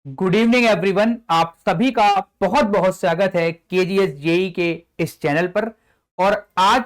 Good evening everyone. आप सभी का बहुत बहुत स्वागत है केजीएस जेई के इस चैनल पर। और आज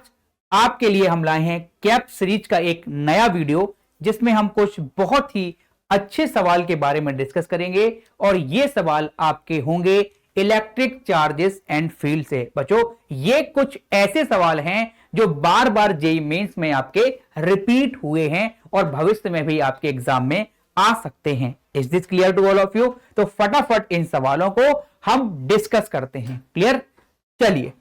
आपके लिए हम लाए हैं कैप सीरीज का एक नया वीडियो, जिसमें हम कुछ बहुत ही अच्छे सवाल के बारे में डिस्कस करेंगे। और ये सवाल आपके होंगे इलेक्ट्रिक चार्जेस एंड फील्ड से। बच्चों, ये कुछ ऐसे सवाल हैं जो बार बार जेई मेंस में आपके रिपीट हुए हैं और भविष्य में भी आपके एग्जाम में आ सकते हैं। Is this clear to all of you? तो फटाफट इन सवालों को हम डिस्कस करते हैं। क्लियर? चलिए,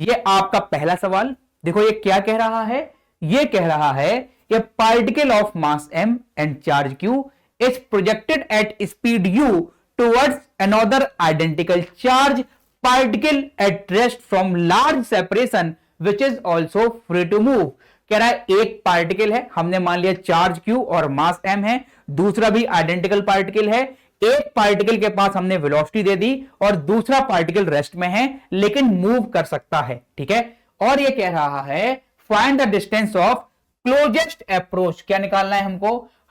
ये आपका पहला सवाल देखो। ये क्या कह रहा है? ये कह रहा है कि particle of mass m and charge q is projected at speed u towards another identical charge particle at rest from large separation which is also free to move. कह रहा है एक पार्टिकल है, हमने मान लिया चार्ज q और मास m है, दूसरा भी आइडेंटिकल पार्टिकल है। एक पार्टिकल के पास हमने वेलोसिटी दे दी और दूसरा पार्टिकल रेस्ट में है लेकिन मूव कर सकता है। ठीक है? और ये कह रहा है find the distance of closest approach. क्या निकालना है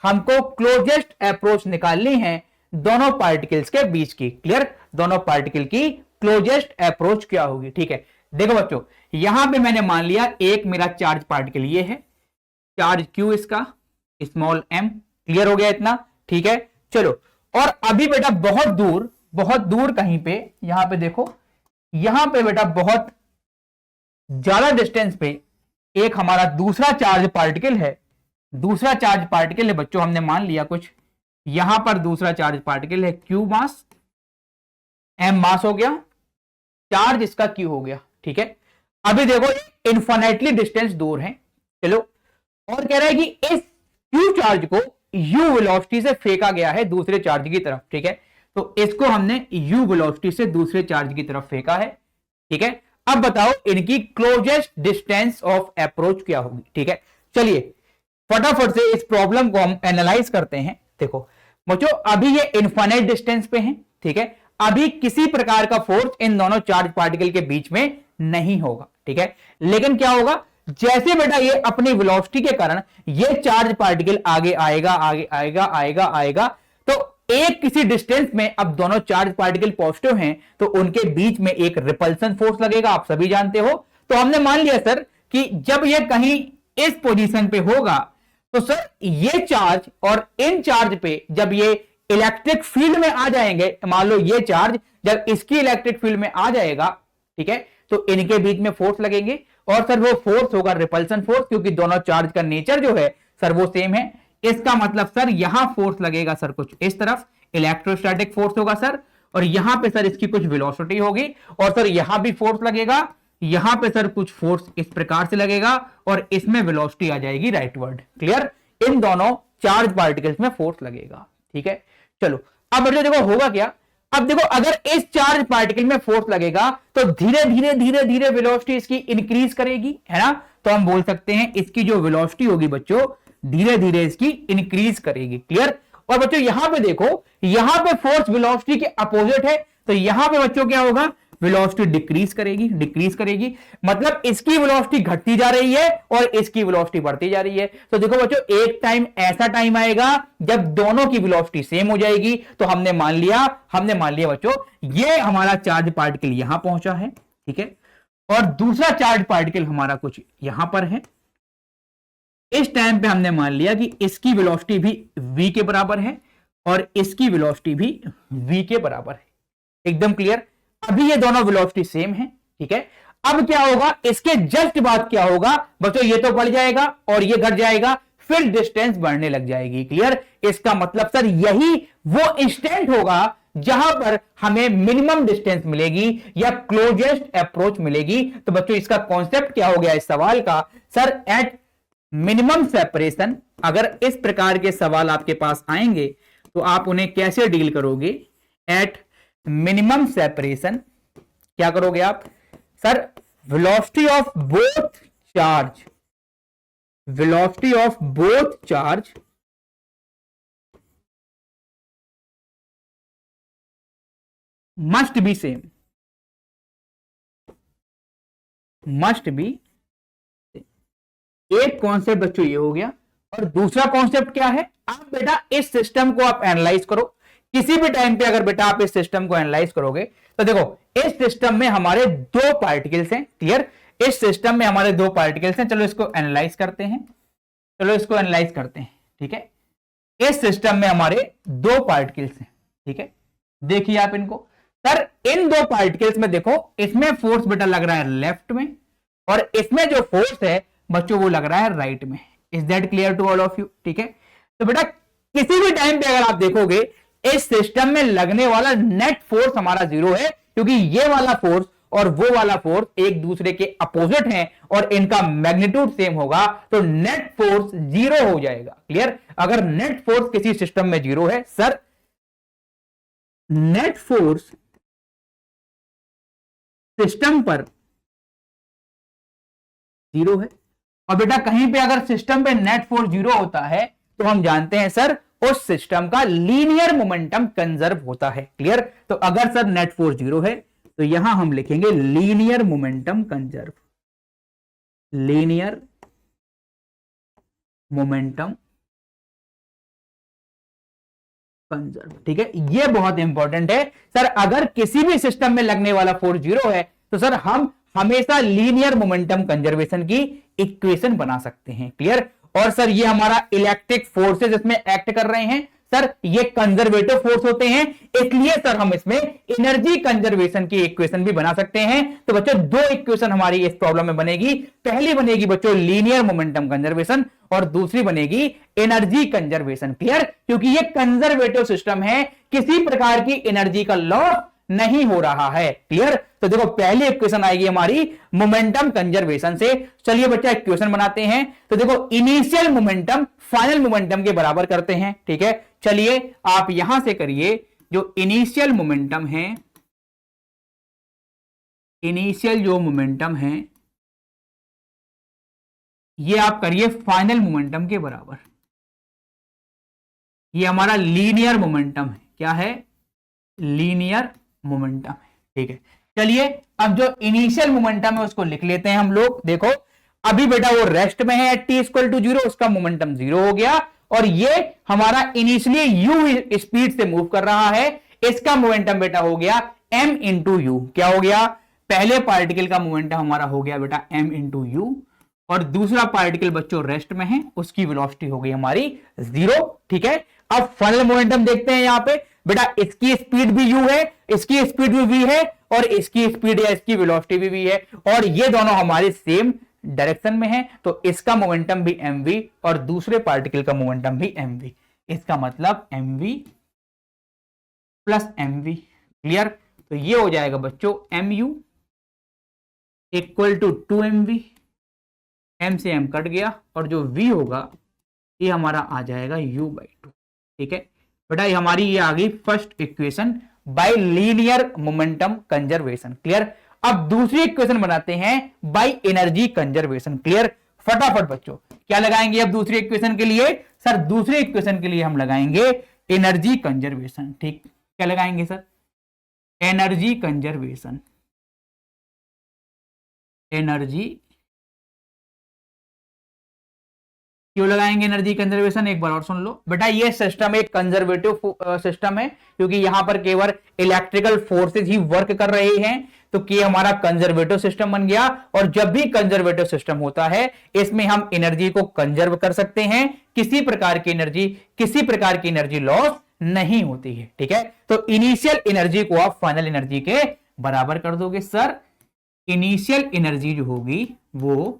हमको क्लोजेस्ट अप्रोच निकालनी है दोनों पार्टिकल्स के बीच की। क्लियर? दोनों पार्टिकल की क्लोजेस्ट अप्रोच क्या होगी? ठीक है, देखो बच्चों, यहां पे मैंने मान लिया एक मेरा चार्ज पार्टिकल ये है, चार्ज क्यू इसका स्मॉल m। क्लियर हो गया इतना? ठीक है, चलो। और अभी बेटा बहुत दूर कहीं पे, यहां पे देखो, यहां पे बेटा बहुत ज्यादा डिस्टेंस पे एक हमारा दूसरा चार्ज पार्टिकल है। दूसरा चार्ज पार्टिकल है बच्चों, हमने मान लिया कुछ, यहां पर दूसरा चार्ज पार्टिकल है q मास, m मास हो गया, चार्ज इसका q हो गया। ठीक है, अभी देखो इन्फिनिटली डिस्टेंस दूर है। चलो, और कह रहा है कि इस q चार्ज को u वेलोसिटी से फेंका गया है दूसरे चार्ज की तरफ। ठीक है, तो इसको हमने u वेलोसिटी से दूसरे चार्ज की तरफ फेंका है। ठीक है, अब बताओ इनकी क्लोजेस्ट डिस्टेंस ऑफ अप्रोच क्या होगी? ठीक है, चलिए फटाफट से इस प्रॉब्लम को हम एनालाइज करते हैं। देखो बच्चों, अभी ये इनफाइनाइट डिस्टेंस पे है। ठीक है, अभी किसी प्रकार का फोर्स इन दोनों चार्ज पार्टिकल के बीच में नहीं होगा। ठीक है, लेकिन क्या होगा, जैसे बेटा ये अपनी वेलोसिटी के कारण ये चार्ज पार्टिकल आगे आएगा आगे आएगा आएगा आएगा, तो एक किसी डिस्टेंस में अब दोनों चार्ज पार्टिकल पॉजिटिव हैं तो उनके बीच में एक रिपल्सन फोर्स लगेगा, आप सभी जानते हो। तो हमने मान लिया सर कि जब ये कहीं इस पोजीशन पे होगा तो सर ये चार्ज और इन चार्ज पे जब ये इलेक्ट्रिक फील्ड में आ जाएंगे, मान लो ये चार्ज जब इसकी इलेक्ट्रिक फील्ड में आ जाएगा, ठीक है, तो इनके बीच में फोर्स लगेंगे और सर वो फोर्स होगा रिपल्सन फोर्स, क्योंकि दोनों चार्ज का नेचर जो है सर वो सेम है। इसका मतलब सर यहां फोर्स लगेगा सर कुछ इस तरफ, इलेक्ट्रोस्टैटिक फोर्स होगा सर, और यहां पे सर इसकी कुछ वेलोसिटी होगी, और सर यहां भी फोर्स लगेगा, यहां पे सर कुछ फोर्स इस प्रकार से लगेगा और इसमें वेलोसिटी आ जाएगी राइटवर्ड। क्लियर? इन दोनों चार्ज पार्टिकल्स में फोर्स लगेगा। ठीक है, चलो अब देखो होगा क्या। अब देखो, अगर इस चार्ज पार्टिकल में फोर्स लगेगा तो धीरे धीरे धीरे धीरे वेलोसिटी इसकी इंक्रीज करेगी, है ना? तो हम बोल सकते हैं इसकी जो वेलोसिटी होगी बच्चों, धीरे धीरे इसकी इंक्रीज करेगी। क्लियर? और बच्चों यहां पे देखो, यहां पे फोर्स वेलोसिटी के अपोजिट है, तो यहां पे बच्चों क्या होगा, वेलोसिटी डिक्रीज करेगी। मतलब इसकी वेलोसिटी घटती जा रही है और इसकी वेलोसिटी बढ़ती जा रही है। तो देखो बच्चों, एक टाइम ऐसा टाइम आएगा जब दोनों की वेलोसिटी सेम हो जाएगी। तो हमने मान लिया बच्चों, ये हमारा चार्ज पार्टिकल यहां पहुंचा है। ठीक है, और दूसरा चार्ज पार्टिकल हमारा कुछ यहां पर है। इस टाइम पे हमने मान लिया कि इसकी वेलोसिटी भी v के बराबर है और इसकी वेलोसिटी भी v के बराबर है। एकदम क्लियर? अभी ये दोनों वेलोसिटी सेम है। ठीक है, अब क्या होगा, इसके जस्ट बाद क्या होगा बच्चों, ये तो बढ़ जाएगा और ये घट जाएगा, फिर डिस्टेंस बढ़ने लग जाएगी। क्लियर? इसका मतलब सर यही वो इंस्टेंट होगा जहां पर हमें मिनिमम डिस्टेंस मिलेगी या क्लोजेस्ट अप्रोच मिलेगी। तो बच्चों इसका कॉन्सेप्ट क्या हो गया इस सवाल का, सर एट मिनिमम सेपरेशन। अगर इस प्रकार के सवाल आपके पास आएंगे तो आप उन्हें कैसे डील करोगे? एट मिनिमम सेपरेशन क्या करोगे आप, sir velocity of both charge must be same, एक कॉन्सेप्ट बच्चों ये हो गया। और दूसरा कॉन्सेप्ट क्या है, आप बेटा इस सिस्टम को आप एनालाइज करो किसी भी टाइम पे अगर बेटा आप इस सिस्टम को एनालाइज करोगे तो देखो इस सिस्टम में हमारे दो पार्टिकल्स हैं, क्लियर, इस सिस्टम में हमारे दो पार्टिकल्स हैं। चलो इसको एनालाइज करते हैं, चलो इसको एनालाइज करते हैं, ठीक है। इस सिस्टम में हमारे दो पार्टिकल्स हैं, ठीक है। देखिए आप इनको, सर इन दो पार्टिकल्स में देखो इसमें फोर्स बेटा लग रहा है लेफ्ट में और इसमें जो फोर्स है बच्चों वो लग रहा है राइट में। Is that clear to all of you, ठीक है। तो बेटा किसी भी टाइम पे अगर आप देखोगे इस सिस्टम में लगने वाला नेट फोर्स हमारा जीरो है, क्योंकि ये वाला फोर्स और वो वाला फोर्स एक दूसरे के अपोजिट हैं और इनका मैग्नीट्यूड सेम होगा, तो नेट फोर्स जीरो हो जाएगा, क्लियर। अगर नेट फोर्स किसी सिस्टम में जीरो है, सर नेट फोर्स सिस्टम पर जीरो है, और बेटा कहीं पे अगर सिस्टम पे नेट फोर्स जीरो होता है तो हम जानते हैं सर उस सिस्टम का लीनियर मोमेंटम कंजर्व होता है, क्लियर। तो अगर सर नेट फोर्स जीरो है तो यहां हम लिखेंगे linear momentum conserve, linear momentum conserve, ठीक है। यह बहुत इंपॉर्टेंट है सर, अगर किसी भी सिस्टम में लगने वाला फोर्स जीरो है तो सर हम हमेशा लीनियर मोमेंटम कंजर्वेशन की इक्वेशन बना सकते हैं, क्लियर। और सर ये हमारा इलेक्ट्रिक फोर्सेस इसमें एक्ट कर रहे हैं, सर ये कंजर्वेटिव फोर्स होते हैं, इसलिए सर हम इसमें एनर्जी कंजर्वेशन की इक्वेशन भी बना सकते हैं। तो बच्चों दो इक्वेशन हमारी इस प्रॉब्लम में बनेगी, पहली बनेगी बच्चों लीनियर मोमेंटम कंजर्वेशन और दूसरी बनेगी एनर्जी कंजर्वेशन, क्लियर। क्योंकि ये कंजर्वेटिव सिस्टम है, किसी प्रकार की एनर्जी का लॉस नहीं हो रहा है, क्लियर। तो देखो पहली इक्वेशन आएगी हमारी मोमेंटम कंजर्वेशन से। चलिए बच्चा इक्वेशन बनाते हैं। तो देखो इनिशियल मोमेंटम फाइनल मोमेंटम के बराबर करते हैं, ठीक है। चलिए आप यहां से करिए, जो इनिशियल मोमेंटम है, इनिशियल जो मोमेंटम है ये आप करिए फाइनल मोमेंटम के बराबर। ये हमारा लीनियर मोमेंटम है, क्या है, लीनियर मोमेंटम है, ठीक है। चलिए अब जो इनिशियल मोमेंटम है उसको लिख लेते हैं हम लोग। देखो अभी बेटा वो रेस्ट में है, t इक्वल टू जीरो, उसका मोमेंटम जीरो हो गया और ये हमारा इनिशियली u स्पीड से मूव कर रहा है, इसका मोमेंटम बेटा हो गया m इंटू यू। क्या हो गया, पहले पार्टिकल का मोमेंटम हमारा हो गया बेटा m इंटू यू और दूसरा पार्टिकल बच्चों रेस्ट में है, उसकी वेलोसिटी हो गई हमारी जीरो, ठीक है। अब फाइनल मोमेंटम देखते हैं, यहां पे बेटा इसकी स्पीड भी u है, इसकी स्पीड भी v है और इसकी स्पीड या इसकी वेलोसिटी भी v है और ये दोनों हमारे सेम डायरेक्शन में है, तो इसका मोमेंटम भी mv और दूसरे पार्टिकल का मोमेंटम भी mv। इसका मतलब mv प्लस mv, क्लियर। तो ये हो जाएगा बच्चों mu equal to 2mv, m से m कट गया और जो v होगा ये हमारा आ जाएगा u/2, ठीक है बेटा। ये हमारी ये आ गई first equation by linear momentum conservation, clear. अब दूसरी इक्वेशन बनाते हैं बाय एनर्जी कंजर्वेशन, क्लियर। फटाफट बच्चों क्या लगाएंगे अब दूसरी इक्वेशन के लिए, सर दूसरी इक्वेशन के लिए हम लगाएंगे एनर्जी कंजर्वेशन, ठीक। क्या लगाएंगे सर, एनर्जी कंजर्वेशन, एनर्जी क्यों लगाएंगे एनर्जी कंजर्वेशन, एक बार और सुन लो बेटा। ये सिस्टम एक कंजर्वेटिव सिस्टम है क्योंकि यहां पर केवल इलेक्ट्रिकल फोर्सेज ही वर्क कर रहे हैं, तो ये हमारा कंजर्वेटिव सिस्टम बन गया। और जब भी कंजर्वेटिव सिस्टम होता है इसमें हम एनर्जी को कंजर्व कर सकते हैं, किसी प्रकार की एनर्जी लॉस नहीं होती है, ठीक है। तो इनिशियल एनर्जी को आप फाइनल एनर्जी के बराबर कर दोगे। सर इनिशियल एनर्जी जो होगी वो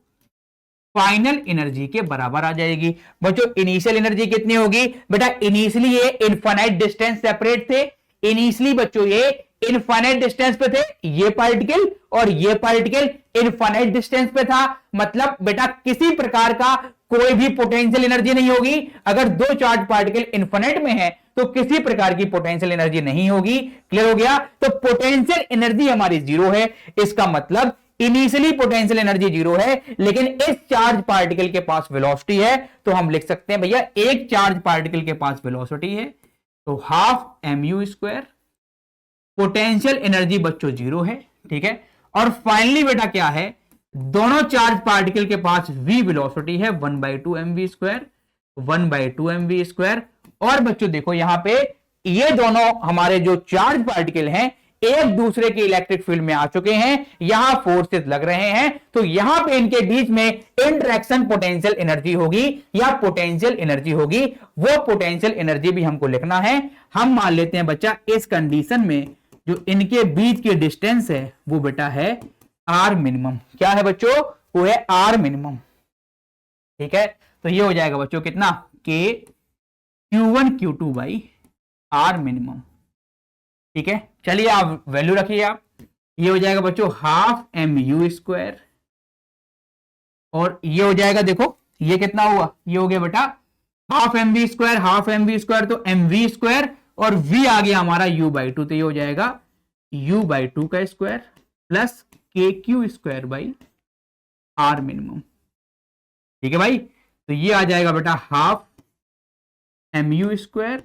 फाइनल एनर्जी के बराबर आ जाएगी। बच्चों इनिशियल एनर्जी कितनी होगी बेटा, इनिशियली ये इनफाइनाइट डिस्टेंस सेपरेट थे, इनिशियली बच्चों ये इनफाइनाइट डिस्टेंस पे थे, ये पार्टिकल और ये पार्टिकल इनफाइनाइट डिस्टेंस पे था, मतलब बेटा किसी प्रकार का कोई भी पोटेंशियल एनर्जी नहीं होगी। अगर दो चार्ज पार्टिकल इनफाइनाइट में है तो किसी प्रकार की पोटेंशियल एनर्जी नहीं होगी, क्लियर हो गया। तो पोटेंशियल एनर्जी हमारी जीरो है, इसका मतलब इनिशियली पोटेंशियल एनर्जी जीरो है, लेकिन इस चार्ज पार्टिकल के पास वेलोसिटी है, तो हम लिख सकते हैं भैया एक चार्ज पार्टिकल के पास वेलोसिटी है तो half mu square, potential energy बच्चों जीरो है, ठीक है। और फाइनली बेटा क्या है, दोनों चार्ज पार्टिकल के पास v वेलोसिटी है 1/2 mv स्क्वायर, 1/2 mv स्क्वायर। और बच्चों देखो यहां पे ये दोनों हमारे जो चार्ज पार्टिकल हैं एक दूसरे के इलेक्ट्रिक फील्ड में आ चुके हैं, यहां फोर्सेस लग रहे हैं, तो यहां पे इनके बीच में इंटरेक्शन पोटेंशियल एनर्जी होगी या पोटेंशियल एनर्जी होगी। वो पोटेंशियल एनर्जी भी हमको लिखना है। हम मान लेते हैं बच्चा इस कंडीशन में जो इनके बीच की डिस्टेंस है वो बेटा है आर मिनिमम। क्या है बच्चों? वो है आर मिनिमम। ठीक है, तो ये हो जाएगा बच्चों कितना, के Q1 Q2 by r minimum. ठीक है, चलिए आप वैल्यू रखिए आप। ये हो जाएगा बच्चों हाफ mu स्क्वायर, और ये हो जाएगा, देखो ये कितना हुआ, ये हो गया बेटा half mv square, half mv square तो mv स्क्वायर, और v आ गया हमारा u/2, तो ये हो जाएगा u/2 का square plus kq square by r minimum. ठीक है भाई, तो ये आ जाएगा बेटा half mu square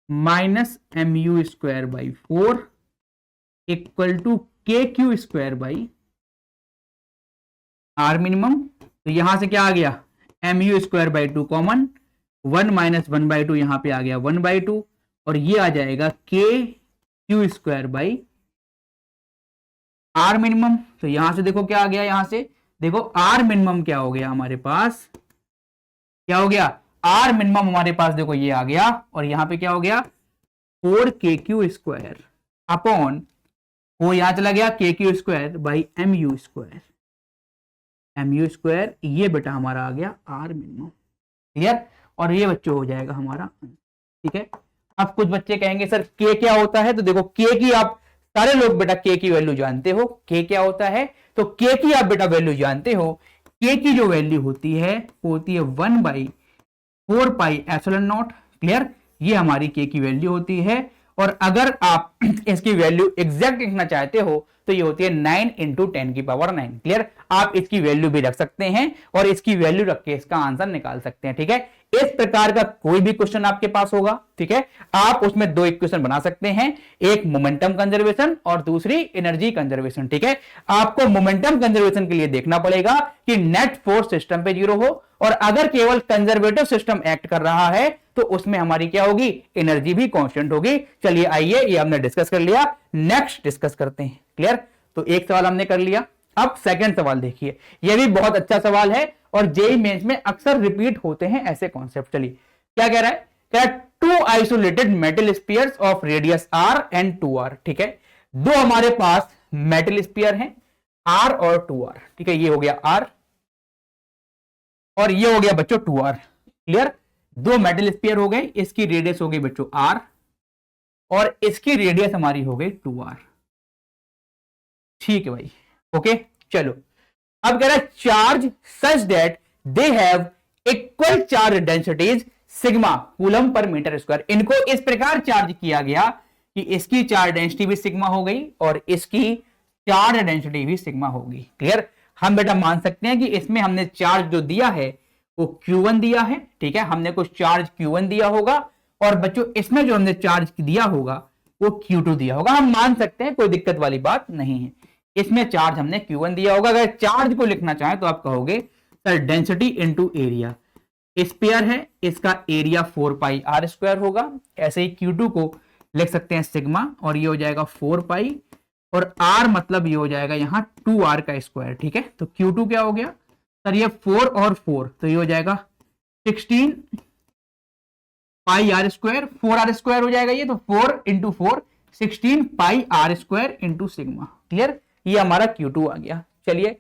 minus mu square by 4 equal to kq square by r minimum. तो यहां से क्या आ गया, mu square by 2 common, 1 minus 1/2 यहां पे आ गया 1/2, और ये आ जाएगा kq square by r minimum. तो यहां से देखो क्या आ गया, यहां से देखो आर मिनिमम क्या हो गया हमारे पास, क्या हो गया, आर मिनिमम हमारे पास देखो ये आ गया, और यहां पे क्या हो गया 4kq स्क्वायर अपॉन, वो यहां चला गया kq square by mu square, mu square, ये बेटा हमारा आ गया आर मिनिमम। क्लियर? और ये बच्चों हो जाएगा हमारा। ठीक है, अब कुछ बच्चे कहेंगे सर k क्या होता है, तो देखो k की आप सारे लोग बेटा k की वैल्यू जानते हो, k क्या होता है, तो k की आप बेटा वैल्यू जानते हो। k की जो वैल्यू होती है वो होती है 1/4 पाई एप्सिलॉन नॉट। क्लियर? ये हमारी k की वैल्यू होती है, और अगर आप इसकी वैल्यू एग्जैक्ट लिखना चाहते हो तो ये होती है 9 इंटू 10 की पावर 9। क्लियर? आप इसकी वैल्यू भी रख सकते हैं और इसकी वैल्यू रख के इसका आंसर निकाल सकते हैं। ठीक है, इस प्रकार का कोई भी क्वेश्चन आपके पास होगा, ठीक है, आप उसमें दो इक्वेशन बना सकते हैं, एक मोमेंटम कंजर्वेशन और दूसरी एनर्जी कंजर्वेशन। ठीक है, आपको मोमेंटम कंजर्वेशन के लिए देखना पड़ेगा कि नेट फोर्स सिस्टम पे 0 हो, और अगर केवल कंजर्वेटिव सिस्टम एक्ट कर रहा है तो उसमें हमारी क्या होगी, एनर्जी भी कांस्टेंट होगी। चलिए आइए, ये हमने डिस्कस कर लिया, नेक्स्ट डिस्कस करते हैं। क्लियर? तो एक सवाल हमने कर लिया, अब सेकंड सवाल देखिए, यह भी बहुत अच्छा सवाल है और जेईई मेंस में अक्सर रिपीट होते हैं ऐसे कॉन्सेप्ट। चलिए क्या कह रहा है, कह रहा है 2 isolated metal spheres of radius r and 2r। ठीक है, दो हमारे पास मेटल स्फीयर हैं r और 2r। ठीक है, ये हो गया r और ये हो गया बच्चों 2r। क्लियर? दो मेटल स्फीयर हो गए, इसकी रेडियस हो गई बच्चों r और इसकी रेडियस हमारी हो गई 2r। ठीक है भाई, ओके। चलो अब कह रहा है charge such that they have equal charge densities sigma coulomb per metre square. इनको इस प्रकार चार्ज किया गया कि इसकी चार्ज डेंसिटी भी सिग्मा हो गई और इसकी चार्ज डेंसिटी भी सिग्मा होगी। क्लियर? हम बेटा मान सकते हैं कि इसमें हमने चार्ज जो दिया है वो Q1 दिया है। ठीक है, हमने कुछ चार्ज Q1 दिया होगा, और बच्चों इसमें जो हमने चार्ज दिया होगा वो Q2 दिया होगा। हम मान सकते हैं, कोई दिक्कत वाली बात नहीं है। इसमें चार्ज हमने Q1 दिया होगा। अगर चार्ज को लिखना चाहें तो आप कहोगे sir density into area, sphere है इसका एरिया 4 पाई आर स्क्वायर होगा। ऐसे ही Q2 को लिख सकते हैं सिग्मा, और ये हो जाएगा 4 पाई, और R मतलब ये हो जाएगा यहां 2R का स्क्वायर। ठीक है, तो Q2 क्या हो गया सर, ये 4 और 4, तो ये हो जाएगा 16 pi are square, 4R square हो जाएगा ये, तो 4 into 4 16 pi are square into sigma. Clear? ये हमारा Q2 आ गया। चलिए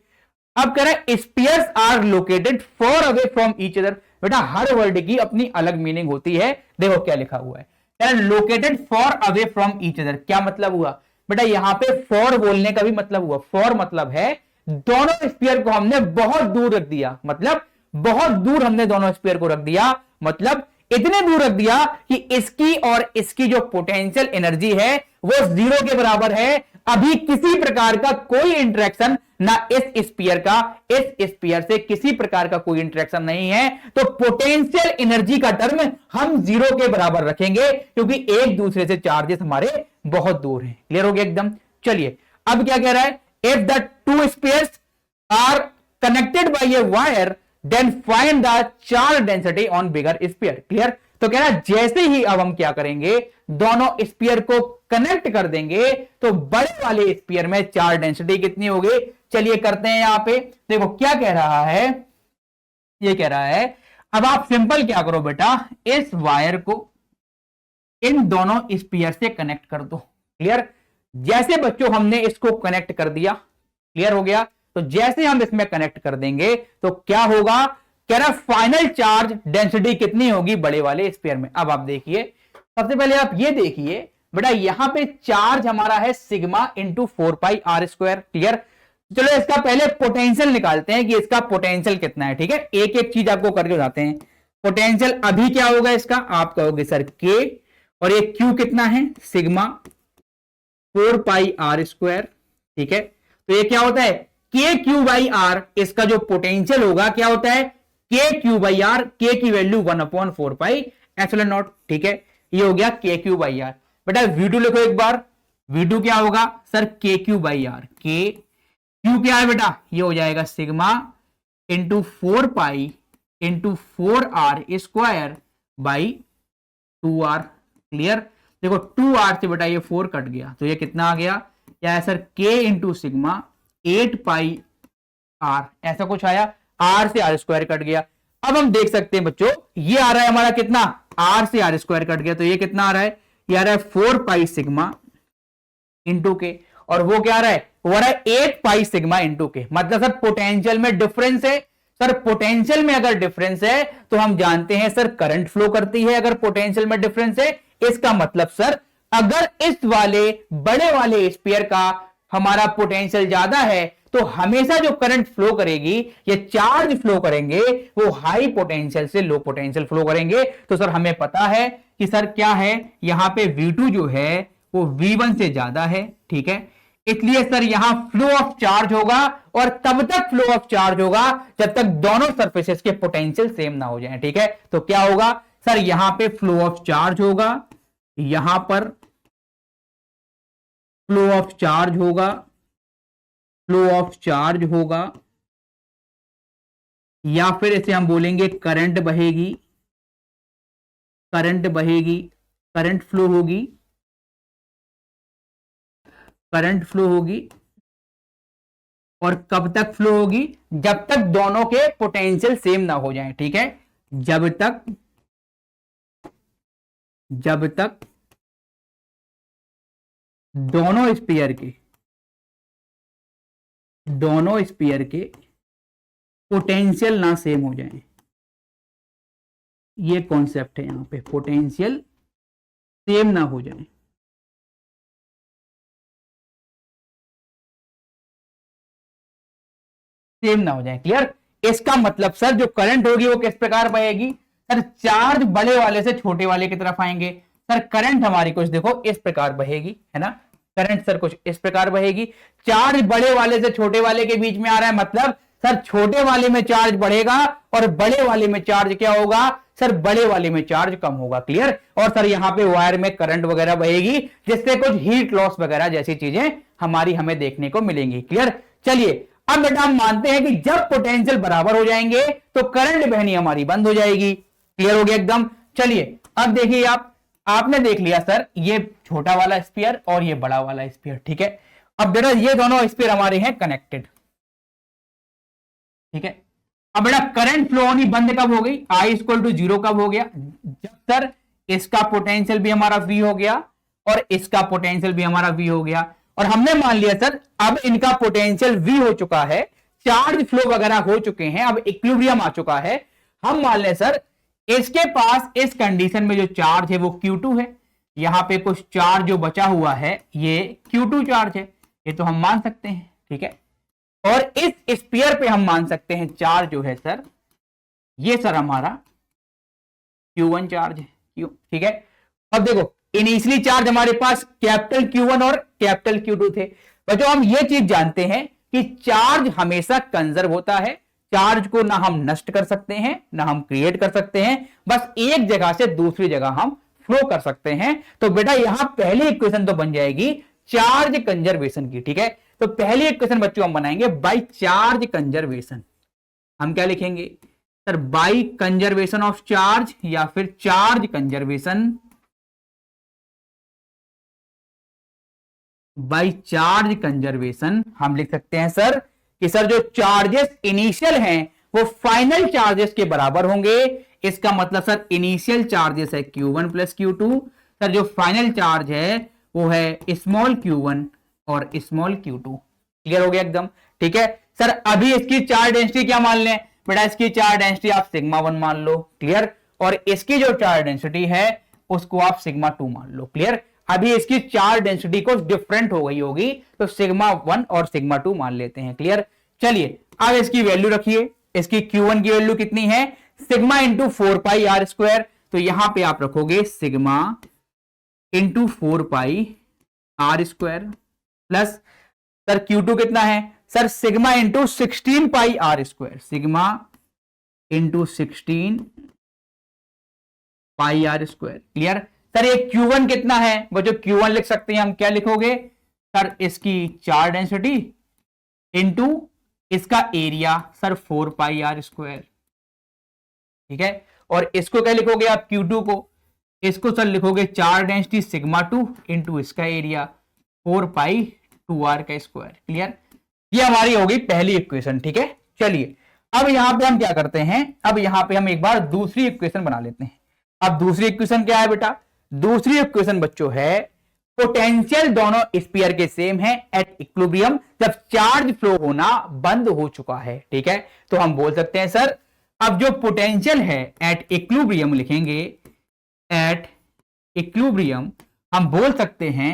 अब कह रहे हैं spheres are located far away from each other. बेटा हर वर्ड की अपनी अलग मीनिंग होती है। देखो क्या लिखा हुआ है, कह रहा है located far away from each other. क्या मतलब हुआ बेटा, यहां पे फॉर बोलने का भी मतलब हुआ, फॉर मतलब है दोनों स्फीयर को हमने बहुत दूर रख दिया, मतलब बहुत दूर हमने दोनों स्फीयर को रख दिया, मतलब इतने दूर रख दिया कि इसकी और इसकी जो पोटेंशियल एनर्जी है वो 0 के बराबर है। अभी किसी प्रकार का कोई इंटरेक्शन ना इस स्फीयर का इस स्फीयर से किसी प्रकार का कोई इंटरेक्शन नहीं है, तो पोटेंशियल एनर्जी का टर्म हम 0 के बराबर रखेंगे क्योंकि एक दूसरे से चार्जेस हमारे बहुत दूर हैं। क्लियर हो गया एकदम? चलिए अब क्या कह रहा है, if the two spheres are connected by a wire then find the charge density on bigger sphere. Clear? तो कह रहा जैसे ही अब हम क्या करेंगे, दोनों स्पीयर को कनेक्ट कर देंगे तो बड़े वाले स्पीयर में चार्ज डेंसिटी कितनी होगी। चलिए करते हैं यहां पे, देखो क्या कह रहा है, ये कह रहा है अब आप सिंपल क्या करो बेटा, इस वायर को इन दोनों स्पीयर से कनेक्ट कर दो। क्लियर, जैसे बच्चों हमने इसको कनेक्ट कर दिया, क्लियर हो गया, तो जैसे हम इसमें कनेक्ट कर देंगे तो क्या होगा, कह रहा फाइनल चार्ज डेंसिटी कितनी होगी बड़े वाले स्फीयर में। अब आप देखिए, सबसे पहले आप ये देखिए बेटा, यहां पे चार्ज हमारा है सिग्मा इंटू 4πr²। क्लियर, चलो इसका पहले पोटेंशियल निकालते हैं कि इसका पोटेंशियल कितना है। ठीक है, एक एक चीज आपको करके बताते हैं। पोटेंशियल अभी क्या होगा इसका, आप कहोगे सर के, और ये क्यू कितना है, सिग्मा 4πr²। ठीक है, तो ये क्या होता है, के क्यू बाई आर, इसका जो पोटेंशियल होगा क्या होता है, के क्यू बाई आर, के की वैल्यू 1/4πε0। ठीक है, ये हो गया के क्यू बाई आर। बेटा V2 लिखो एक बार, V2 क्या होगा sir, K Q by R, K Q क्या है बेटा, ये हो जाएगा sigma into 4π into 4r² by 2r। Clear, देखो 2r से बेटा ये 4 कट गया, तो ये कितना आ गया, क्या है sir, k into sigma 8πr, ऐसा कुछ आया, r से r² कट गया। अब हम देख सकते हैं बच्चों, ये आ रहा है हमारा कितना, r से r² कट गया, तो ये कितना आ रहा है, ये आ रहा है 4π सिग्मा इंटू के, और वो क्या आ रहा है, वो आ रहा है 8π सिग्मा इंटू के। मतलब सर पोटेंशियल में डिफरेंस है, सर पोटेंशियल में अगर डिफरेंस है तो हम जानते हैं सर करंट फ्लो करती है। अगर पोटेंशियल में डिफरेंस है, इसका मतलब सर अगर इस वाले बड़े वाले स्फीयर का हमारा पोटेंशियल ज्यादा है तो हमेशा जो करंट फ्लो करेगी, ये चार्ज फ्लो करेंगे, वो हाई पोटेंशियल से लो पोटेंशियल फ्लो करेंगे। तो सर हमें पता है कि सर क्या है, यहां पे V2 जो है वो V1 से ज्यादा है। ठीक है, इसलिए सर यहां फ्लो ऑफ चार्ज होगा, और तब तक फ्लो ऑफ चार्ज होगा जब तक दोनों सरफेसेस के पोटेंशियल सेम ना हो जाएं। ठीक है, तो क्या होगा सर, यहां पे फ्लो ऑफ चार्ज होगा, यहां पर फ्लो ऑफ चार्ज होगा, फ्लो ऑफ चार्ज होगा, या फिर इसे हम बोलेंगे करंट बहेगी, करंट बहेगी, करंट फ्लो होगी, करंट फ्लो होगी। और कब तक फ्लो होगी, जब तक दोनों के पोटेंशियल सेम ना हो जाएं। ठीक है, जब तक दोनों स्पीयर के पोटेंशियल ना सेम हो जाएं। ये कॉन्सेप्ट है यहां पे, पोटेंशियल सेम ना हो जाए। सेम ना हो जाए, क्लियर। इसका मतलब सर जो करंट होगी वो किस प्रकार बहेगी, सर चार्ज बड़े वाले से छोटे वाले की तरफ आएंगे। सर करंट हमारी कुछ देखो इस प्रकार बहेगी, है ना, करंट सर कुछ इस प्रकार बहेगी। चार्ज बड़े वाले से छोटे वाले के बीच में आ रहा है, मतलब सर छोटे वाले में चार्ज बढ़ेगा और बड़े वाले में चार्ज क्या होगा, सर बड़े वाले में चार्ज कम होगा। क्लियर। और सर यहां पे वायर में करंट वगैरह बहेगी, जिससे कुछ हीट लॉस वगैरह जैसी चीजें हमें देखने को मिलेंगी। क्लियर। चलिए अब बेटा हम मानते हैं कि जब पोटेंशियल बराबर हो जाएंगे तो करंट बहनी हमारी बंद हो जाएगी। क्लियर हो गया एकदम। चलिए अब देखिए, आपने देख लिया सर ये छोटा वाला स्फीयर और ये बड़ा वाला स्फीयर। ठीक है, अब बेटा ये दोनों स्फीयर हमारे हैं कनेक्टेड। ठीक है, अब बेटा करंट फ्लो होनी बंद कब हो गई, I = 0 कब हो गया, जब सर इसका पोटेंशियल भी हमारा V हो गया और इसका पोटेंशियल भी हमारा V हो गया। और हमने मान लिया सर अब इनका पोटेंशियल V हो चुका है, चार्ज फ्लो वगैरह हो चुके हैं, अब इक्विलिब्रियम आ चुका है। हम मान लें सर इसके पास इस कंडीशन में जो चार्ज है वो Q2 है, यहां पे कुछ चार्ज जो बचा हुआ है ये Q2 चार्ज है, ये तो हम मान सकते हैं। ठीक है, और इस स्फीयर पे हम मान सकते हैं चार्ज जो है सर ये सर हमारा Q1 चार्ज है। ठीक है, अब देखो इनिशियली चार्ज हमारे पास कैपिटल Q1 और कैपिटल Q2 थे। बच्चों हम ये चीज जानते हैं कि चार्ज हमेशा कंजर्व होता है, चार्ज को ना हम नष्ट कर सकते हैं ना हम क्रिएट कर सकते हैं, बस एक जगह से दूसरी जगह हम फ्लो कर सकते हैं। तो बेटा यहां पहली इक्वेशन तो बन जाएगी चार्ज कंजर्वेशन की। ठीक है, तो पहली इक्वेशन बच्चों हम बनाएंगे बाय चार्ज कंजर्वेशन। हम क्या लिखेंगे, sir by conservation of charge या फिर charge conservation, by charge conservation हम लिख सकते हैं सर कि सर जो चार्जेस इनिशियल हैं वो फाइनल चार्जेस के बराबर होंगे। इसका मतलब सर इनिशियल चार्जेस है Q1 प्लस Q2, सर जो फाइनल चार्ज है वो है स्मॉल Q1 और स्मॉल Q2। क्लियर हो गया एकदम, ठीक है सर। अभी इसकी चार्ज डेंसिटी क्या मान लें बेटा, इसकी चार्ज डेंसिटी आप सिग्मा 1 मान लो, क्लियर, और इसकी जो चार्ज डेंसिटी है उसको आप सिग्मा 2 मान लो, क्लियर। अभी इसकी चार्ज डेंसिटी को डिफरेंट हो गई होगी तो सिग्मा 1 और सिग्मा 2 मान लेते हैं, क्लियर। चलिए अब इसकी वैल्यू रखिए, इसकी Q1 की वैल्यू कितनी है, sigma into 4 pi are square, तो यहां पे आप रखोगे sigma into 4 pi are square plus sir Q2 कितना है sir, sigma into 16 pi are square, sigma into 16 pi are square, clear. Sir ये Q1 कितना है, वो जो Q1 लिख सकते हैं हम, क्या लिखोगे सर, इसकी चार्ज डेंसिटी इंटू इसका area sir 4 pi are square, ठीक है। और इसको क्या लिखोगे आप Q2 को, इसको सर लिखोगे चार्ज डेंसिटी सिग्मा 2 इंटू इसका एरिया 4 पाई 2r का स्क्वायर, क्लियर। ये हमारी होगी पहली इक्वेशन, ठीक है। चलिए अब यहां पे हम क्या करते हैं, अब यहां पे हम एक बार दूसरी इक्वेशन बना लेते हैं। अब दूसरी इक्वेशन क्या है बेटा, दूसरी इक्वेशन बच्चों है पोटेंशियल दोनों स्फीयर के सेम है एट इक्विलिब्रियम, जब चार्ज फ्लो होना बंद हो चुका है, ठीक है। तो हम बोल सकते हैं सर अब जो पोटेंशियल है एट इक्विलिब्रियम लिखेंगे, एट इक्विलिब्रियम हम बोल सकते हैं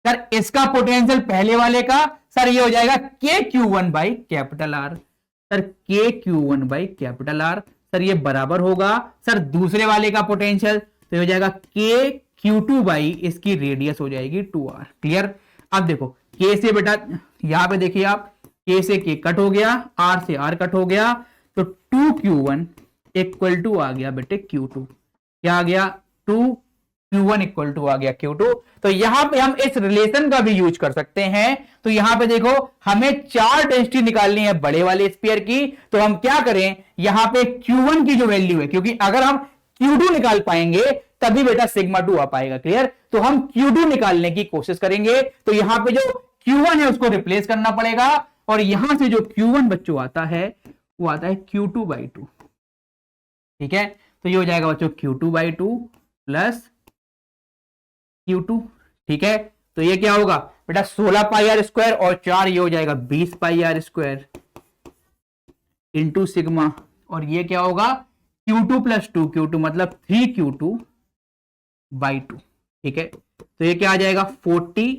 सर इसका पोटेंशियल पहले वाले का सर ये हो जाएगा KQ1 by capital R, sir KQ1 by capital R, sir ये बराबर होगा सर दूसरे वाले का पोटेंशियल, तो हो जाएगा KQ2 बाई इसकी रेडियस हो जाएगी 2r, क्लियर। अब देखो K से बेटा यहां पे देखिए आप, K से K कट हो गया, R से R कट हो गया, तो 2Q1 इक्वल टू आ गया बेटे Q2, क्या आ गया 2Q1 इक्वल टू आ गया Q2। तो यहां पे हम इस रिलेशन का भी यूज कर सकते हैं। तो यहां पे देखो हमें चार्ज डेंसिटी निकालनी है बड़े वाले स्फीयर की, तो हम क्या करें, यहां पे Q1 की जो वैल्यू है, क्योंकि अगर हम Q2 निकाल पाएंगे तभी बेटा सिग्मा 2 आ पाएगा, क्लियर। तो हम Q2 निकालने की कोशिश करेंगे, तो यहां पे जो Q1 है उसको रिप्लेस करना पड़ेगा, और यहां से जो Q1 बच्चों आता है वो आता है Q2 बाई 2, ठीक है। तो ये हो जाएगा बच्चों Q2 बाई 2 प्लस Q2, ठीक है। तो ये क्या होगा बेटा 16 पाई आर स्क्वायर और 4 ये हो जाएगा 20 पाई आर स्क्वायर इंटू सिग्मा, और ये क्या होगा Q2 प्लस 2Q2 मतलब 3Q2 बाई 2, ठीक है। तो ये क्या आ जाएगा 40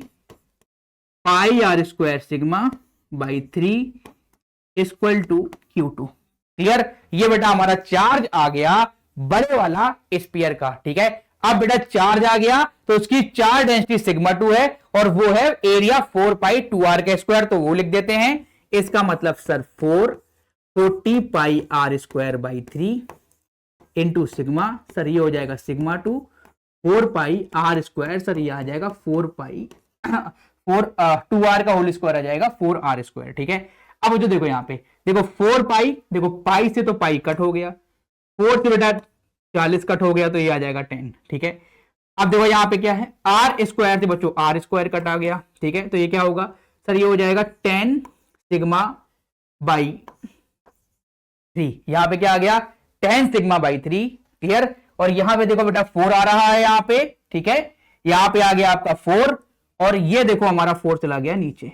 pi are square sigma by 3 equal to Q2, clear. ये बेटा हमारा चार्ज आ गया बड़े वाला स्फीयर का, ठीक है। अब बेटा चार्ज आ गया तो उसकी चार्ज डेंसिटी सिग्मा 2 है और वो है एरिया 4 पाई 2r के स्क्वायर, तो वो लिख देते हैं। इसका मतलब sir 40 pi are square by 3 into sigma, sir ये हो जाएगा sigma 2 4 pi are square, sir ये आ जाएगा 4 पाई 2r का होल स्क्वायर आ जाएगा 4r स्क्वायर, ठीक है। अब जो देखो यहाँ पे देखो 4 पाई, देखो पाई से तो पाई कट हो गया, 4 से बेटा 40 कट हो गया, तो ये आ जाएगा 10, ठीक है। अब देखो यहाँ पे क्या है आर स्क्वायर से बच्चों आर स्क्वायर कट आ गया, ठीक है। तो ये क्या होगा सर, ये हो जाएगा 10 सिग्मा बाई 3, यहाँ पे क्या आ गया 10 सिग्मा बाई 3, क्लियर। और यहाँ पे देखो बेटा 4 आ रहा है यहाँ पे, ठीक है। यहाँ पे आ गया आपका 4 और ये देखो हमारा 4 चला गया नीचे,